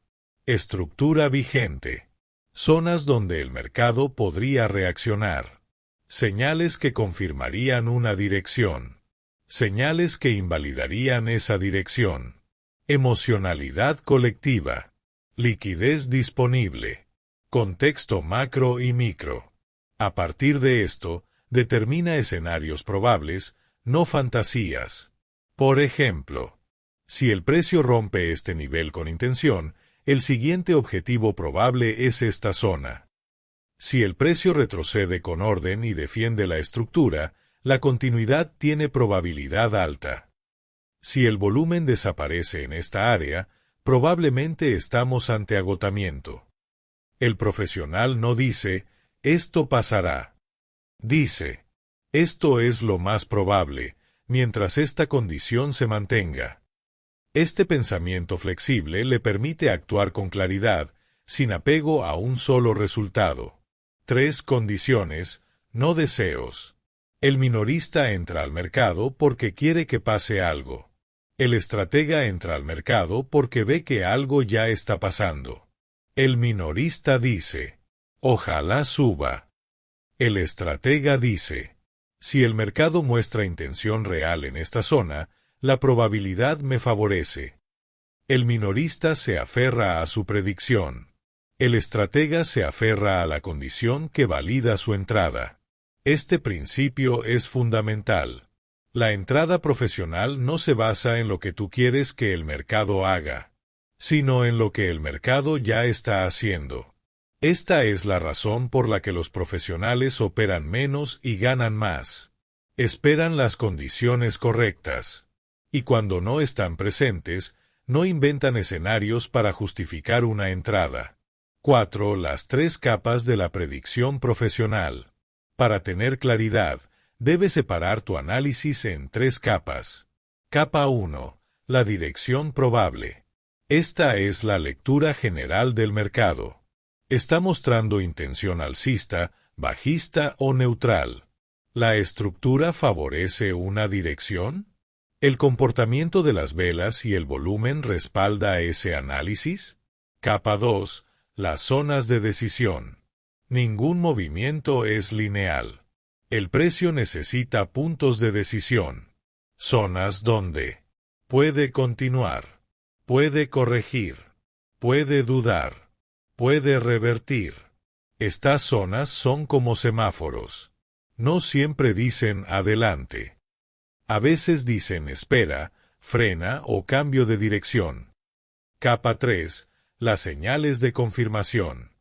estructura vigente, zonas donde el mercado podría reaccionar, señales que confirmarían una dirección, señales que invalidarían esa dirección, emocionalidad colectiva, liquidez disponible, contexto macro y micro. A partir de esto, determina escenarios probables, no fantasías. Por ejemplo, si el precio rompe este nivel con intención, el siguiente objetivo probable es esta zona. Si el precio retrocede con orden y defiende la estructura, la continuidad tiene probabilidad alta. Si el volumen desaparece en esta área, probablemente estamos ante agotamiento. El profesional no dice, esto pasará. Dice, esto es lo más probable, mientras esta condición se mantenga. Este pensamiento flexible le permite actuar con claridad, sin apego a un solo resultado. 3 condiciones, no deseos. El minorista entra al mercado porque quiere que pase algo. El estratega entra al mercado porque ve que algo ya está pasando. El minorista dice, ojalá suba. El estratega dice, si el mercado muestra intención real en esta zona, la probabilidad me favorece. El minorista se aferra a su predicción. El estratega se aferra a la condición que valida su entrada. Este principio es fundamental. La entrada profesional no se basa en lo que tú quieres que el mercado haga, sino en lo que el mercado ya está haciendo. Esta es la razón por la que los profesionales operan menos y ganan más. Esperan las condiciones correctas. Y cuando no están presentes, no inventan escenarios para justificar una entrada. 4. Las 3 capas de la predicción profesional. Para tener claridad, debes separar tu análisis en 3 capas. Capa 1. La dirección probable. Esta es la lectura general del mercado. Está mostrando intención alcista, bajista o neutral. ¿La estructura favorece una dirección? ¿El comportamiento de las velas y el volumen respalda ese análisis? Capa 2. Las zonas de decisión. Ningún movimiento es lineal. El precio necesita puntos de decisión. Zonas donde puede continuar, puede corregir, puede dudar, puede revertir. Estas zonas son como semáforos. No siempre dicen adelante. A veces dicen espera, frena o cambio de dirección. Capa 3. Las señales de confirmación.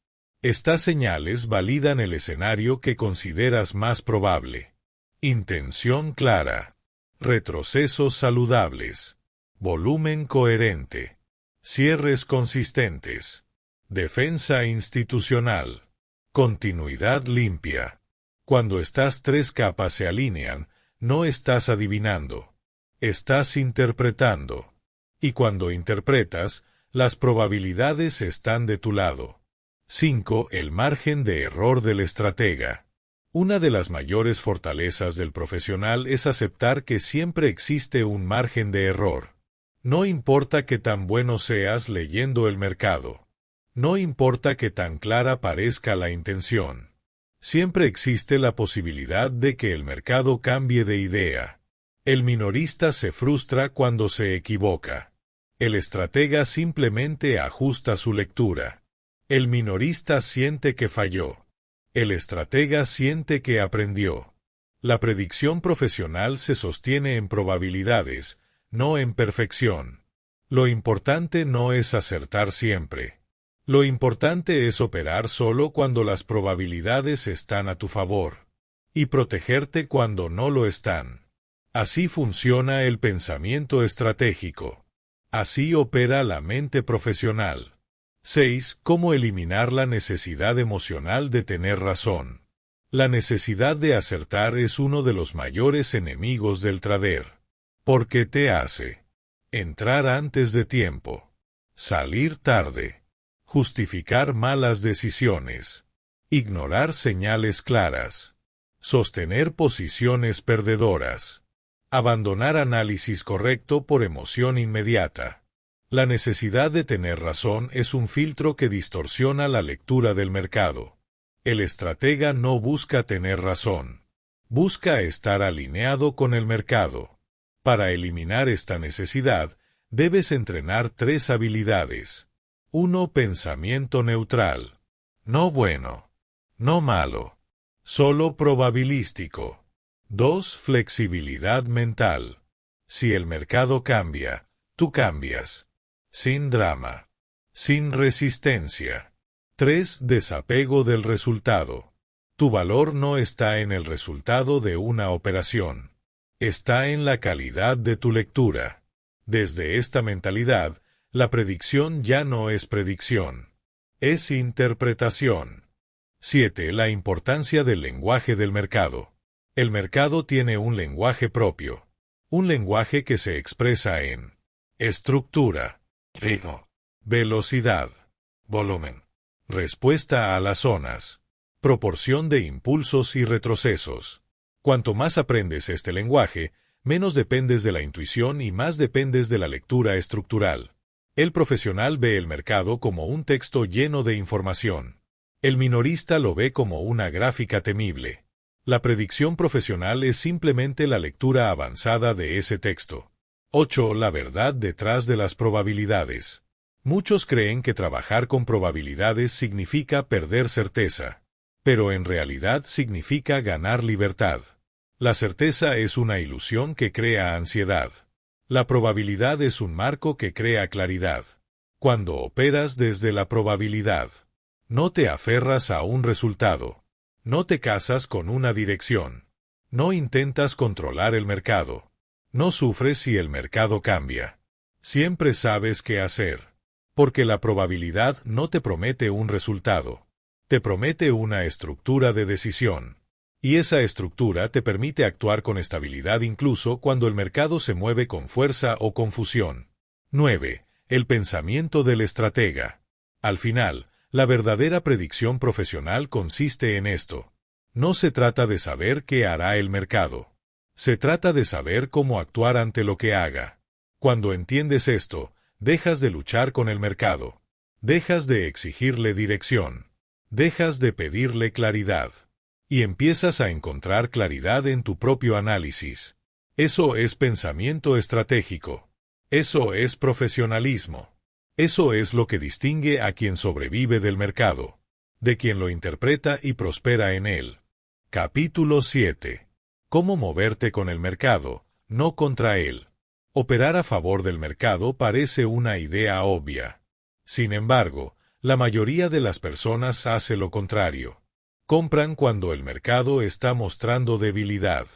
Estas señales validan el escenario que consideras más probable. Intención clara. Retrocesos saludables. volumen coherente, cierres consistentes, defensa institucional, continuidad limpia. Cuando estas tres capas se alinean, no estás adivinando, estás interpretando. Y cuando interpretas, las probabilidades están de tu lado. 5. El margen de error del estratega. Una de las mayores fortalezas del profesional es aceptar que siempre existe un margen de error. No importa qué tan bueno seas leyendo el mercado. No importa qué tan clara parezca la intención. Siempre existe la posibilidad de que el mercado cambie de idea. El minorista se frustra cuando se equivoca. El estratega simplemente ajusta su lectura. El minorista siente que falló. El estratega siente que aprendió. La predicción profesional se sostiene en probabilidades, no en perfección. Lo importante no es acertar siempre. Lo importante es operar solo cuando las probabilidades están a tu favor, y protegerte cuando no lo están. Así funciona el pensamiento estratégico. Así opera la mente profesional. 6. Cómo eliminar la necesidad emocional de tener razón. La necesidad de acertar es uno de los mayores enemigos del trader. Porque te hace entrar antes de tiempo, salir tarde, justificar malas decisiones, ignorar señales claras, sostener posiciones perdedoras, abandonar análisis correcto por emoción inmediata. La necesidad de tener razón es un filtro que distorsiona la lectura del mercado. El estratega no busca tener razón. Busca estar alineado con el mercado. Para eliminar esta necesidad, debes entrenar 3 habilidades. 1. Pensamiento neutral. No bueno. No malo. Solo probabilístico. 2. Flexibilidad mental. Si el mercado cambia, tú cambias. Sin drama. Sin resistencia. 3. Desapego del resultado. Tu valor no está en el resultado de una operación. Está en la calidad de tu lectura. Desde esta mentalidad, la predicción ya no es predicción. Es interpretación. 7. La importancia del lenguaje del mercado. El mercado tiene un lenguaje propio. Un lenguaje que se expresa en estructura, ritmo, velocidad, volumen, respuesta a las zonas, proporción de impulsos y retrocesos. Cuanto más aprendes este lenguaje, menos dependes de la intuición y más dependes de la lectura estructural. El profesional ve el mercado como un texto lleno de información. El minorista lo ve como una gráfica temible. La predicción profesional es simplemente la lectura avanzada de ese texto. 8. La verdad detrás de las probabilidades. Muchos creen que trabajar con probabilidades significa perder certeza, pero en realidad significa ganar libertad. La certeza es una ilusión que crea ansiedad. La probabilidad es un marco que crea claridad. Cuando operas desde la probabilidad, no te aferras a un resultado. No te casas con una dirección. No intentas controlar el mercado. No sufres si el mercado cambia. Siempre sabes qué hacer. Porque la probabilidad no te promete un resultado. Te promete una estructura de decisión. Y esa estructura te permite actuar con estabilidad incluso cuando el mercado se mueve con fuerza o confusión. 9. El pensamiento del estratega. Al final, la verdadera predicción profesional consiste en esto. No se trata de saber qué hará el mercado. Se trata de saber cómo actuar ante lo que haga. Cuando entiendes esto, dejas de luchar con el mercado. Dejas de exigirle dirección. Dejas de pedirle claridad. Y empiezas a encontrar claridad en tu propio análisis. Eso es pensamiento estratégico. Eso es profesionalismo. Eso es lo que distingue a quien sobrevive del mercado, de quien lo interpreta y prospera en él. Capítulo 7. Cómo moverte con el mercado, no contra él. Operar a favor del mercado parece una idea obvia. Sin embargo, la mayoría de las personas hace lo contrario. Compran cuando el mercado está mostrando debilidad.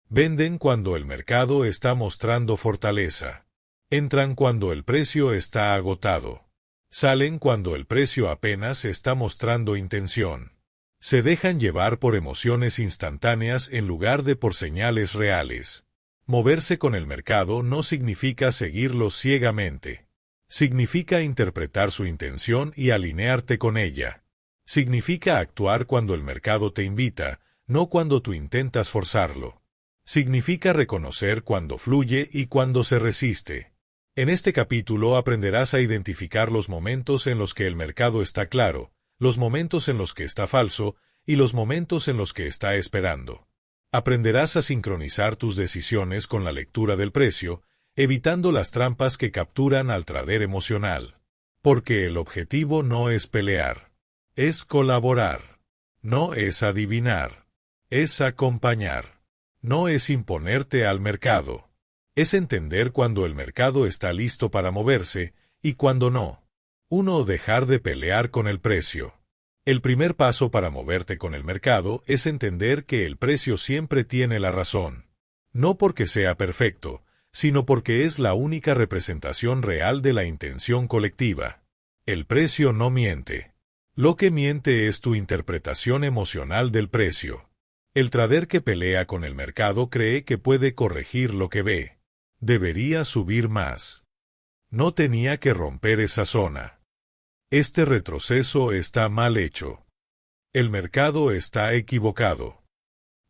Venden cuando el mercado está mostrando fortaleza. Entran cuando el precio está agotado. Salen cuando el precio apenas está mostrando intención. Se dejan llevar por emociones instantáneas en lugar de por señales reales. Moverse con el mercado no significa seguirlo ciegamente. Significa interpretar su intención y alinearte con ella. Significa actuar cuando el mercado te invita, no cuando tú intentas forzarlo. Significa reconocer cuando fluye y cuando se resiste. En este capítulo aprenderás a identificar los momentos en los que el mercado está claro, los momentos en los que está falso y los momentos en los que está esperando. Aprenderás a sincronizar tus decisiones con la lectura del precio, evitando las trampas que capturan al trader emocional. Porque el objetivo no es pelear, es colaborar. No es adivinar, es acompañar. No es imponerte al mercado. Es entender cuando el mercado está listo para moverse y cuando no. 1. Dejar de pelear con el precio. El primer paso para moverte con el mercado es entender que el precio siempre tiene la razón. No porque sea perfecto, sino porque es la única representación real de la intención colectiva. El precio no miente. Lo que miente es tu interpretación emocional del precio. El trader que pelea con el mercado cree que puede corregir lo que ve. Debería subir más. No tenía que romper esa zona. Este retroceso está mal hecho. El mercado está equivocado.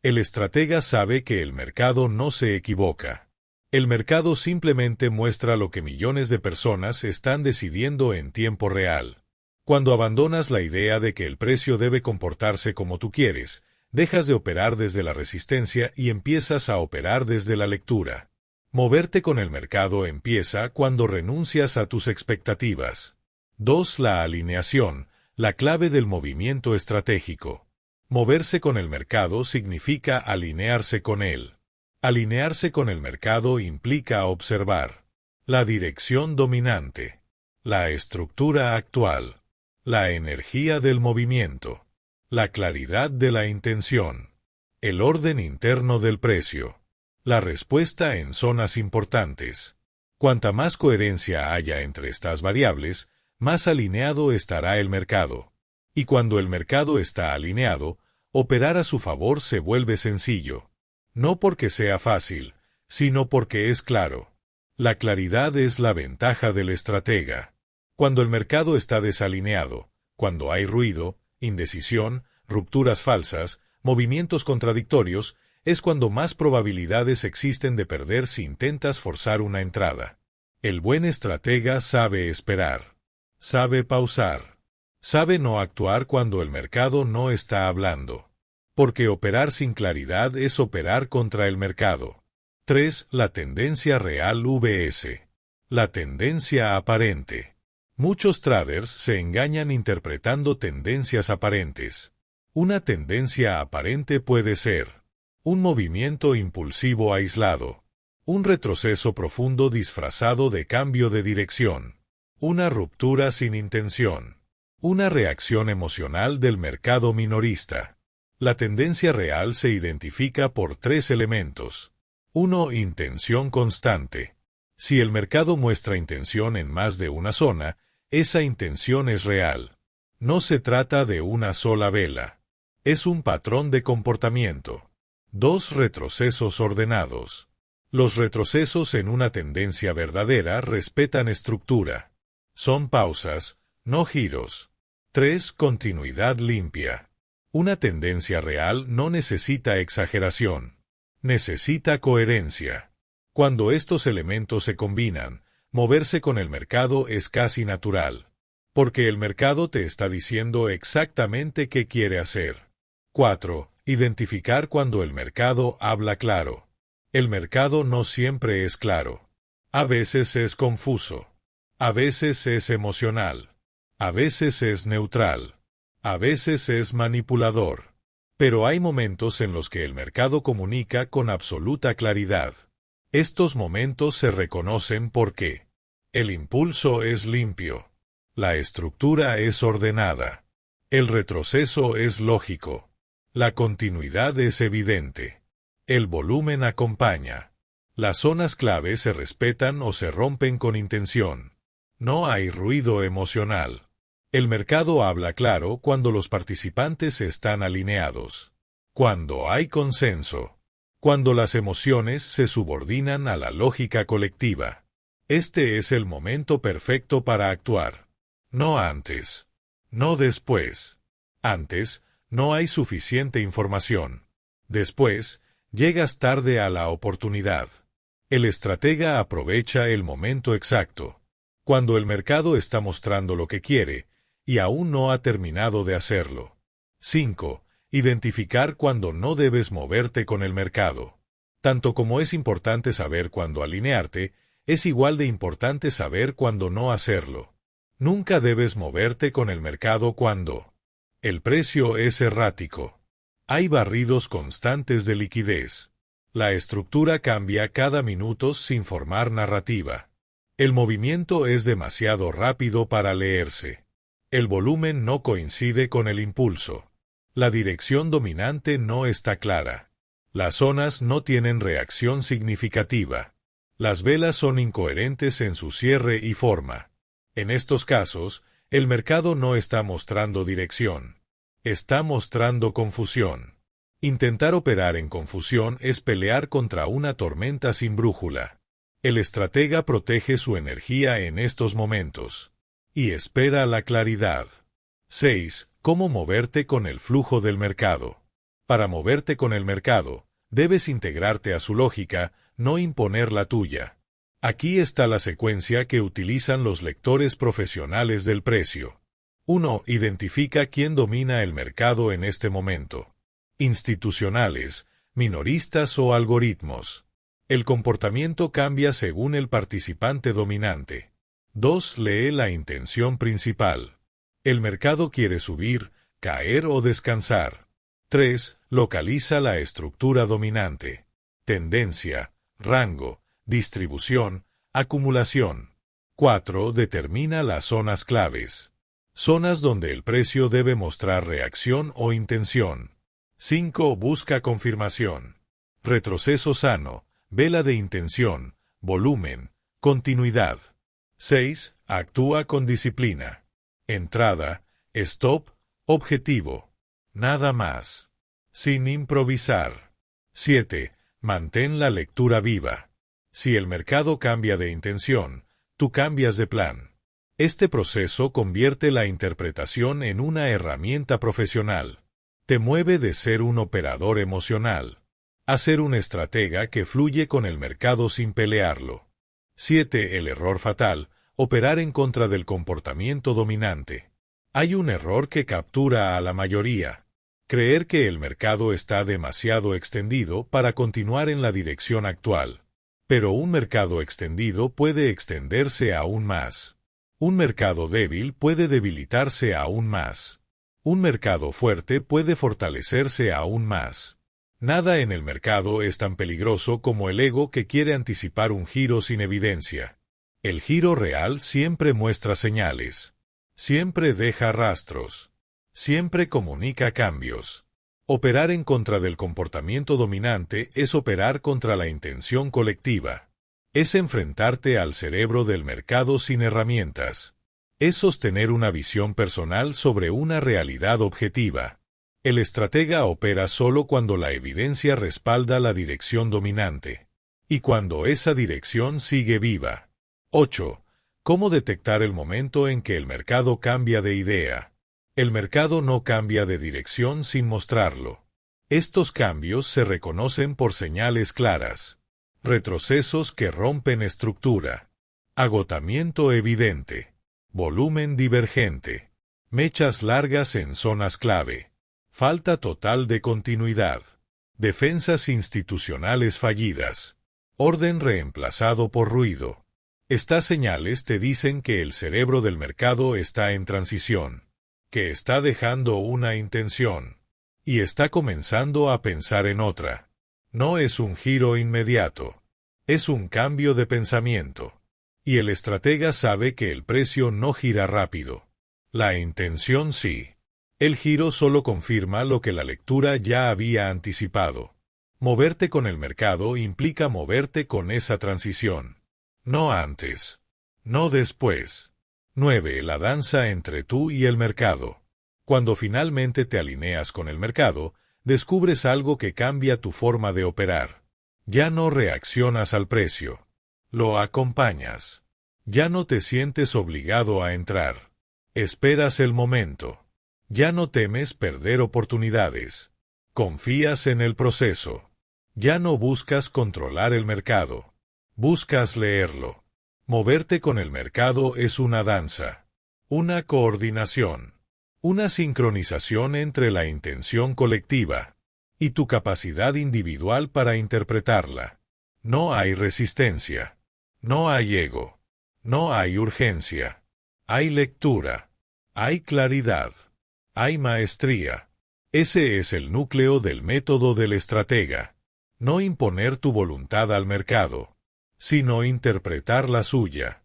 El estratega sabe que el mercado no se equivoca. El mercado simplemente muestra lo que millones de personas están decidiendo en tiempo real. Cuando abandonas la idea de que el precio debe comportarse como tú quieres, dejas de operar desde la resistencia y empiezas a operar desde la lectura. Moverte con el mercado empieza cuando renuncias a tus expectativas. 2. La alineación, la clave del movimiento estratégico. Moverse con el mercado significa alinearse con él. Alinearse con el mercado implica observar la dirección dominante, la estructura actual, la energía del movimiento, la claridad de la intención, el orden interno del precio, la respuesta en zonas importantes. Cuanta más coherencia haya entre estas variables, más alineado estará el mercado. Y cuando el mercado está alineado, operar a su favor se vuelve sencillo. No porque sea fácil, sino porque es claro. La claridad es la ventaja del estratega. Cuando el mercado está desalineado, cuando hay ruido, indecisión, rupturas falsas, movimientos contradictorios, es cuando más probabilidades existen de perder si intentas forzar una entrada. El buen estratega sabe esperar. Sabe pausar. Sabe no actuar cuando el mercado no está hablando. Porque operar sin claridad es operar contra el mercado. 3. La tendencia real vs. La tendencia aparente. Muchos traders se engañan interpretando tendencias aparentes. Una tendencia aparente puede ser un movimiento impulsivo aislado, un retroceso profundo disfrazado de cambio de dirección, una ruptura sin intención, una reacción emocional del mercado minorista. La tendencia real se identifica por 3 elementos. 1. Intención constante. Si el mercado muestra intención en más de una zona, esa intención es real. No se trata de una sola vela. Es un patrón de comportamiento. 2. Retrocesos ordenados. Los retrocesos en una tendencia verdadera respetan estructura. Son pausas, no giros. 3. Continuidad limpia. Una tendencia real no necesita exageración. Necesita coherencia. Cuando estos elementos se combinan, moverse con el mercado es casi natural. Porque el mercado te está diciendo exactamente qué quiere hacer. 4. Identificar cuando el mercado habla claro. El mercado no siempre es claro. A veces es confuso. A veces es emocional. A veces es neutral. A veces es manipulador. Pero hay momentos en los que el mercado comunica con absoluta claridad. Estos momentos se reconocen porque el impulso es limpio. La estructura es ordenada. El retroceso es lógico. La continuidad es evidente. El volumen acompaña. Las zonas clave se respetan o se rompen con intención. No hay ruido emocional. El mercado habla claro cuando los participantes están alineados. Cuando hay consenso. Cuando las emociones se subordinan a la lógica colectiva. Este es el momento perfecto para actuar. No antes. No después. Antes, no hay suficiente información. Después, llegas tarde a la oportunidad. El estratega aprovecha el momento exacto, cuando el mercado está mostrando lo que quiere, y aún no ha terminado de hacerlo. 5. Identificar cuando no debes moverte con el mercado. Tanto como es importante saber cuándo alinearte, es igual de importante saber cuándo no hacerlo. Nunca debes moverte con el mercado cuando el precio es errático. Hay barridos constantes de liquidez. La estructura cambia cada minuto sin formar narrativa. El movimiento es demasiado rápido para leerse. El volumen no coincide con el impulso. La dirección dominante no está clara. Las zonas no tienen reacción significativa. Las velas son incoherentes en su cierre y forma. En estos casos, el mercado no está mostrando dirección. Está mostrando confusión. Intentar operar en confusión es pelear contra una tormenta sin brújula. El estratega protege su energía en estos momentos. Y espera la claridad. 6. ¿Cómo moverte con el flujo del mercado? Para moverte con el mercado, debes integrarte a su lógica, no imponer la tuya. Aquí está la secuencia que utilizan los lectores profesionales del precio. 1. Identifica quién domina el mercado en este momento. Institucionales, minoristas o algoritmos. El comportamiento cambia según el participante dominante. 2. Lee la intención principal. El mercado quiere subir, caer o descansar. 3. Localiza la estructura dominante. Tendencia, rango, distribución, acumulación. 4. Determina las zonas claves. Zonas donde el precio debe mostrar reacción o intención. 5. Busca confirmación. Retroceso sano, vela de intención, volumen, continuidad. 6. Actúa con disciplina. Entrada, stop, objetivo. Nada más. Sin improvisar. 7. Mantén la lectura viva. Si el mercado cambia de intención, tú cambias de plan. Este proceso convierte la interpretación en una herramienta profesional. Te mueve de ser un operador emocional a ser un estratega que fluye con el mercado sin pelearlo. 7. El error fatal, operar en contra del comportamiento dominante. Hay un error que captura a la mayoría. Creer que el mercado está demasiado extendido para continuar en la dirección actual. Pero un mercado extendido puede extenderse aún más. Un mercado débil puede debilitarse aún más. Un mercado fuerte puede fortalecerse aún más. Nada en el mercado es tan peligroso como el ego que quiere anticipar un giro sin evidencia. El giro real siempre muestra señales. Siempre deja rastros. Siempre comunica cambios. Operar en contra del comportamiento dominante es operar contra la intención colectiva. Es enfrentarte al cerebro del mercado sin herramientas. Es sostener una visión personal sobre una realidad objetiva. El estratega opera solo cuando la evidencia respalda la dirección dominante. Y cuando esa dirección sigue viva. 8. ¿Cómo detectar el momento en que el mercado cambia de idea? El mercado no cambia de dirección sin mostrarlo. Estos cambios se reconocen por señales claras. Retrocesos que rompen estructura. Agotamiento evidente. Volumen divergente. Mechas largas en zonas clave. Falta total de continuidad. Defensas institucionales fallidas. Orden reemplazado por ruido. Estas señales te dicen que el cerebro del mercado está en transición, que está dejando una intención y está comenzando a pensar en otra. No es un giro inmediato, es un cambio de pensamiento. Y el estratega sabe que el precio no gira rápido. La intención sí. El giro solo confirma lo que la lectura ya había anticipado. Moverte con el mercado implica moverte con esa transición. No antes. No después. 9. La danza entre tú y el mercado. Cuando finalmente te alineas con el mercado, descubres algo que cambia tu forma de operar. Ya no reaccionas al precio. Lo acompañas. Ya no te sientes obligado a entrar. Esperas el momento. Ya no temes perder oportunidades. Confías en el proceso. Ya no buscas controlar el mercado. Buscas leerlo. Moverte con el mercado es una danza. Una coordinación. Una sincronización entre la intención colectiva y tu capacidad individual para interpretarla. No hay resistencia. No hay ego. No hay urgencia. Hay lectura. Hay claridad. Hay maestría. Ese es el núcleo del método del estratega. No imponer tu voluntad al mercado, sino interpretar la suya.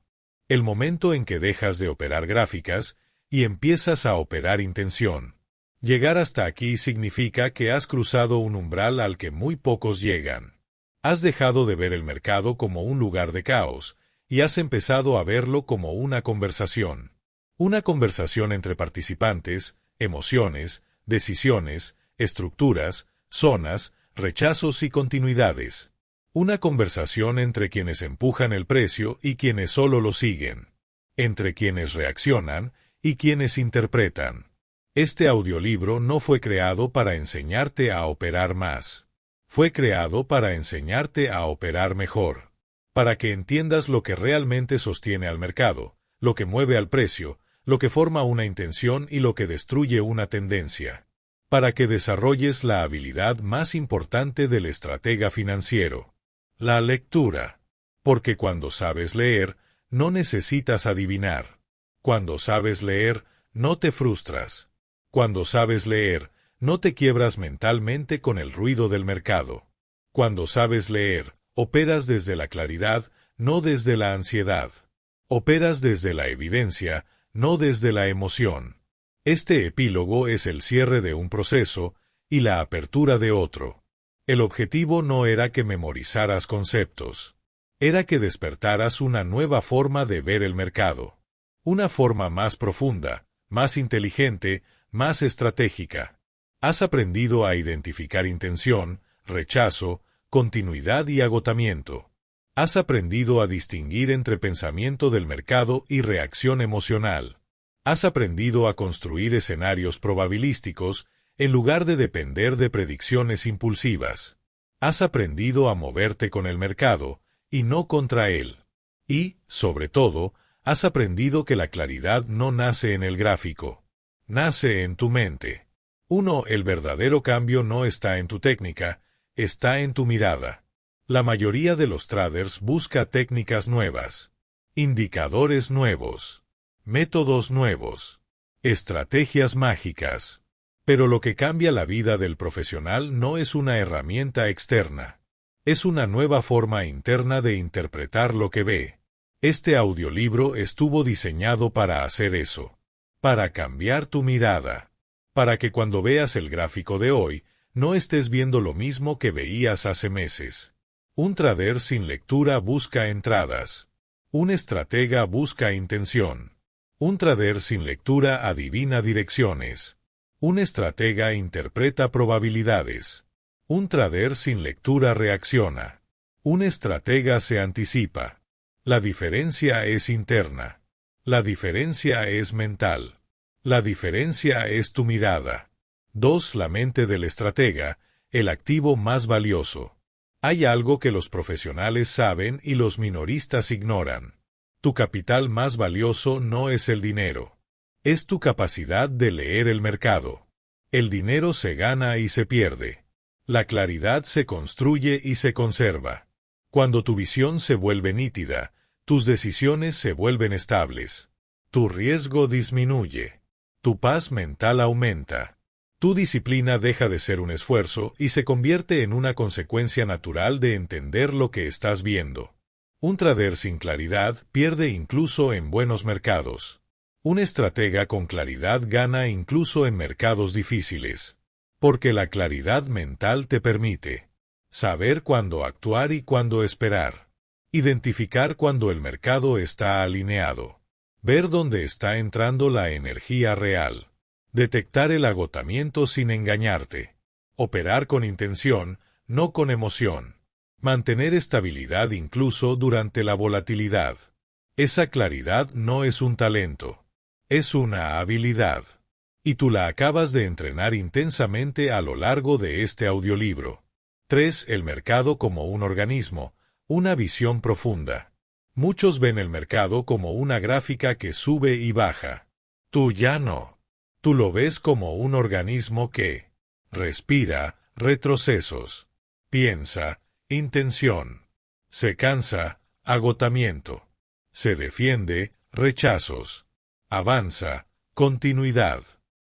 El momento en que dejas de operar gráficas y empiezas a operar intención. Llegar hasta aquí significa que has cruzado un umbral al que muy pocos llegan. Has dejado de ver el mercado como un lugar de caos y has empezado a verlo como una conversación. Una conversación entre participantes, emociones, decisiones, estructuras, zonas, rechazos y continuidades. Una conversación entre quienes empujan el precio y quienes solo lo siguen. Entre quienes reaccionan y quienes interpretan. Este audiolibro no fue creado para enseñarte a operar más. Fue creado para enseñarte a operar mejor. Para que entiendas lo que realmente sostiene al mercado, lo que mueve al precio, lo que forma una intención y lo que destruye una tendencia. Para que desarrolles la habilidad más importante del estratega financiero. La lectura. Porque cuando sabes leer, no necesitas adivinar. Cuando sabes leer, no te frustras. Cuando sabes leer, no te quiebras mentalmente con el ruido del mercado. Cuando sabes leer, operas desde la claridad, no desde la ansiedad. Operas desde la evidencia, no desde la emoción. Este epílogo es el cierre de un proceso y la apertura de otro. El objetivo no era que memorizaras conceptos. Era que despertaras una nueva forma de ver el mercado. Una forma más profunda, más inteligente, más estratégica. Has aprendido a identificar intención, rechazo, continuidad y agotamiento. Has aprendido a distinguir entre pensamiento del mercado y reacción emocional. Has aprendido a construir escenarios probabilísticos en lugar de depender de predicciones impulsivas. Has aprendido a moverte con el mercado y no contra él. Y, sobre todo, has aprendido que la claridad no nace en el gráfico. Nace en tu mente. El verdadero cambio no está en tu técnica, está en tu mirada. La mayoría de los traders busca técnicas nuevas, indicadores nuevos, métodos nuevos, estrategias mágicas. Pero lo que cambia la vida del profesional no es una herramienta externa. Es una nueva forma interna de interpretar lo que ve. Este audiolibro estuvo diseñado para hacer eso. Para cambiar tu mirada. Para que cuando veas el gráfico de hoy, no estés viendo lo mismo que veías hace meses. Un trader sin lectura busca entradas. Un estratega busca intención. Un trader sin lectura adivina direcciones. Un estratega interpreta probabilidades. Un trader sin lectura reacciona. Un estratega se anticipa. La diferencia es interna. La diferencia es mental. La diferencia es tu mirada. 2. La mente del estratega, el activo más valioso. Hay algo que los profesionales saben y los minoristas ignoran. Tu capital más valioso no es el dinero. Es tu capacidad de leer el mercado. El dinero se gana y se pierde. La claridad se construye y se conserva. Cuando tu visión se vuelve nítida, tus decisiones se vuelven estables. Tu riesgo disminuye. Tu paz mental aumenta. Tu disciplina deja de ser un esfuerzo y se convierte en una consecuencia natural de entender lo que estás viendo. Un trader sin claridad pierde incluso en buenos mercados. Un estratega con claridad gana incluso en mercados difíciles. Porque la claridad mental te permite Saber cuándo actuar y cuándo esperar. Identificar cuando el mercado está alineado. Ver dónde está entrando la energía real. Detectar el agotamiento sin engañarte. Operar con intención, no con emoción. Mantener estabilidad incluso durante la volatilidad. Esa claridad no es un talento. Es una habilidad. Y tú la acabas de entrenar intensamente a lo largo de este audiolibro. 3. El mercado como un organismo. Una visión profunda. Muchos ven el mercado como una gráfica que sube y baja. Tú ya no. Tú lo ves como un organismo que respira, retrocesos. Piensa, intención. Se cansa, agotamiento. Se defiende, rechazos. Avanza, continuidad.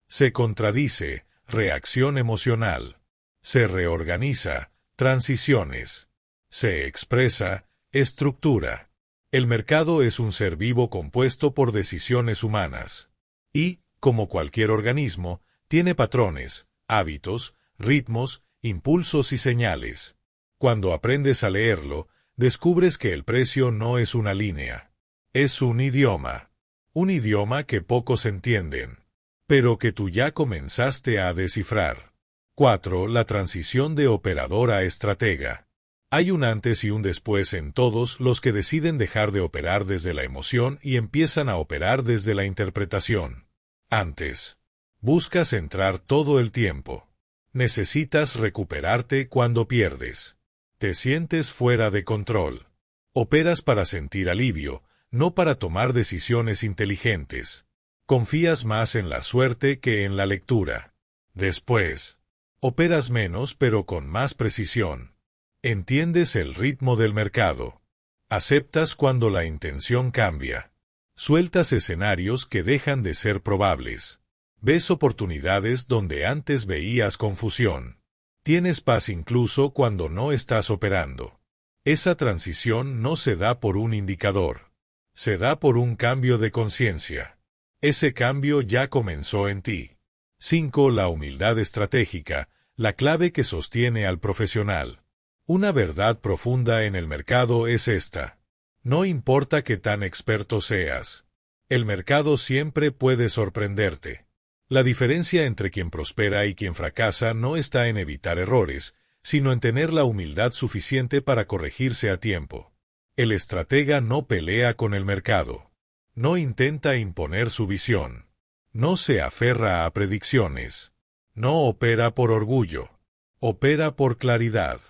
Se contradice, reacción emocional. Se reorganiza, transiciones. Se expresa, estructura. El mercado es un ser vivo compuesto por decisiones humanas. Y, como cualquier organismo, tiene patrones, hábitos, ritmos, impulsos y señales. Cuando aprendes a leerlo, descubres que el precio no es una línea. Es un idioma. Un idioma que pocos entienden, pero que tú ya comenzaste a descifrar. 4. La transición de operador a estratega. Hay un antes y un después en todos los que deciden dejar de operar desde la emoción y empiezan a operar desde la interpretación. Antes. Buscas entrar todo el tiempo. Necesitas recuperarte cuando pierdes. Te sientes fuera de control. Operas para sentir alivio, no para tomar decisiones inteligentes. Confías más en la suerte que en la lectura. Después. Operas menos pero con más precisión. Entiendes el ritmo del mercado. Aceptas cuando la intención cambia. Sueltas escenarios que dejan de ser probables. Ves oportunidades donde antes veías confusión. Tienes paz incluso cuando no estás operando. Esa transición no se da por un indicador. Se da por un cambio de conciencia. Ese cambio ya comenzó en ti. 5. La humildad estratégica, la clave que sostiene al profesional. Una verdad profunda en el mercado es esta. No importa qué tan experto seas. El mercado siempre puede sorprenderte. La diferencia entre quien prospera y quien fracasa no está en evitar errores, sino en tener la humildad suficiente para corregirse a tiempo. El estratega no pelea con el mercado. No intenta imponer su visión. No se aferra a predicciones. No opera por orgullo. Opera por claridad.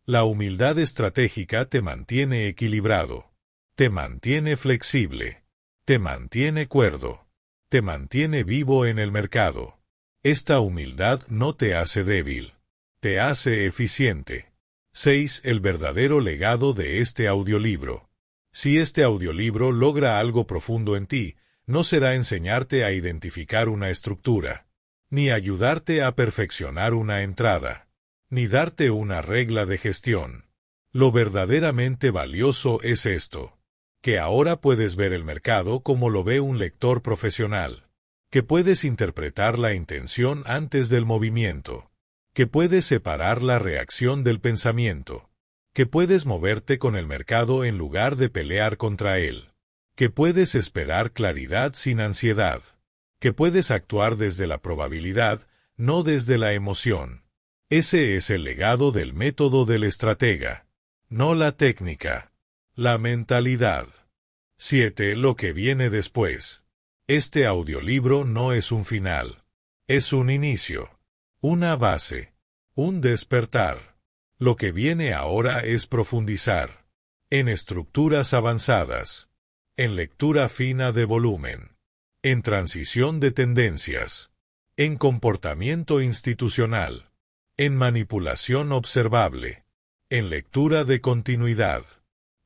La humildad estratégica te mantiene equilibrado. Te mantiene flexible. Te mantiene cuerdo. Te mantiene vivo en el mercado. Esta humildad no te hace débil. Te hace eficiente. 6. El verdadero legado de este audiolibro. Si este audiolibro logra algo profundo en ti, no será enseñarte a identificar una estructura, ni ayudarte a perfeccionar una entrada, ni darte una regla de gestión. Lo verdaderamente valioso es esto, que ahora puedes ver el mercado como lo ve un lector profesional, que puedes interpretar la intención antes del movimiento, que puedes separar la reacción del pensamiento, que puedes moverte con el mercado en lugar de pelear contra él, que puedes esperar claridad sin ansiedad, que puedes actuar desde la probabilidad, no desde la emoción. Ese es el legado del método del estratega, no la técnica, la mentalidad. 7. Lo que viene después. Este audiolibro no es un final, es un inicio, una base, un despertar. Lo que viene ahora es profundizar, en estructuras avanzadas, en lectura fina de volumen, en transición de tendencias, en comportamiento institucional, en manipulación observable, en lectura de continuidad,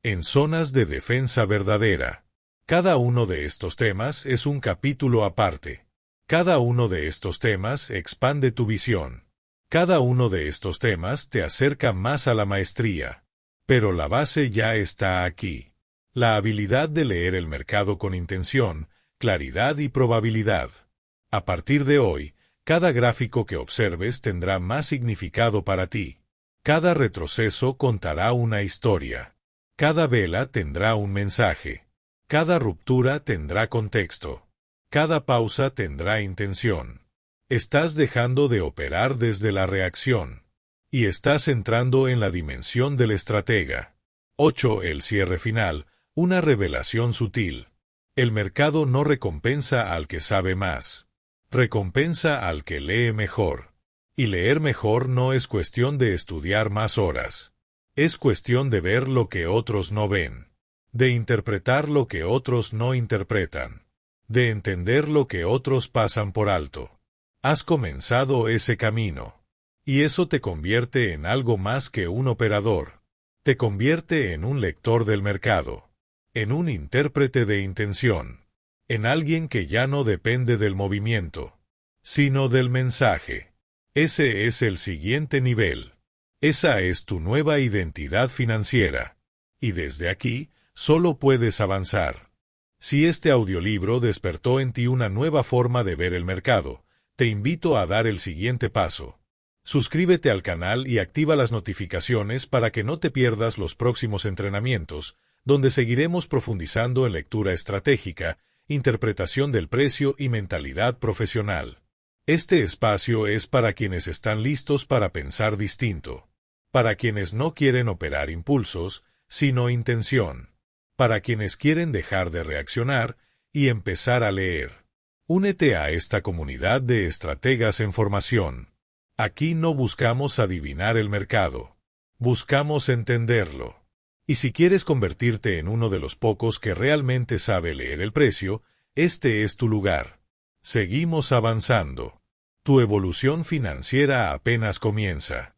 en zonas de defensa verdadera. Cada uno de estos temas es un capítulo aparte. Cada uno de estos temas expande tu visión. Cada uno de estos temas te acerca más a la maestría. Pero la base ya está aquí. La habilidad de leer el mercado con intención, claridad y probabilidad. A partir de hoy, cada gráfico que observes tendrá más significado para ti. Cada retroceso contará una historia. Cada vela tendrá un mensaje. Cada ruptura tendrá contexto. Cada pausa tendrá intención. Estás dejando de operar desde la reacción. Y estás entrando en la dimensión del estratega. 8. El cierre final, una revelación sutil. El mercado no recompensa al que sabe más. Recompensa al que lee mejor. Y leer mejor no es cuestión de estudiar más horas. Es cuestión de ver lo que otros no ven. De interpretar lo que otros no interpretan. De entender lo que otros pasan por alto. Has comenzado ese camino. Y eso te convierte en algo más que un operador. Te convierte en un lector del mercado. En un intérprete de intención. En alguien que ya no depende del movimiento, sino del mensaje. Ese es el siguiente nivel. Esa es tu nueva identidad financiera. Y desde aquí, solo puedes avanzar. Si este audiolibro despertó en ti una nueva forma de ver el mercado, te invito a dar el siguiente paso. Suscríbete al canal y activa las notificaciones para que no te pierdas los próximos entrenamientos, donde seguiremos profundizando en lectura estratégica, interpretación del precio y mentalidad profesional. Este espacio es para quienes están listos para pensar distinto, para quienes no quieren operar impulsos, sino intención, para quienes quieren dejar de reaccionar y empezar a leer. Únete a esta comunidad de estrategas en formación. Aquí no buscamos adivinar el mercado, buscamos entenderlo. Y si quieres convertirte en uno de los pocos que realmente sabe leer el precio, este es tu lugar. Seguimos avanzando. Tu evolución financiera apenas comienza.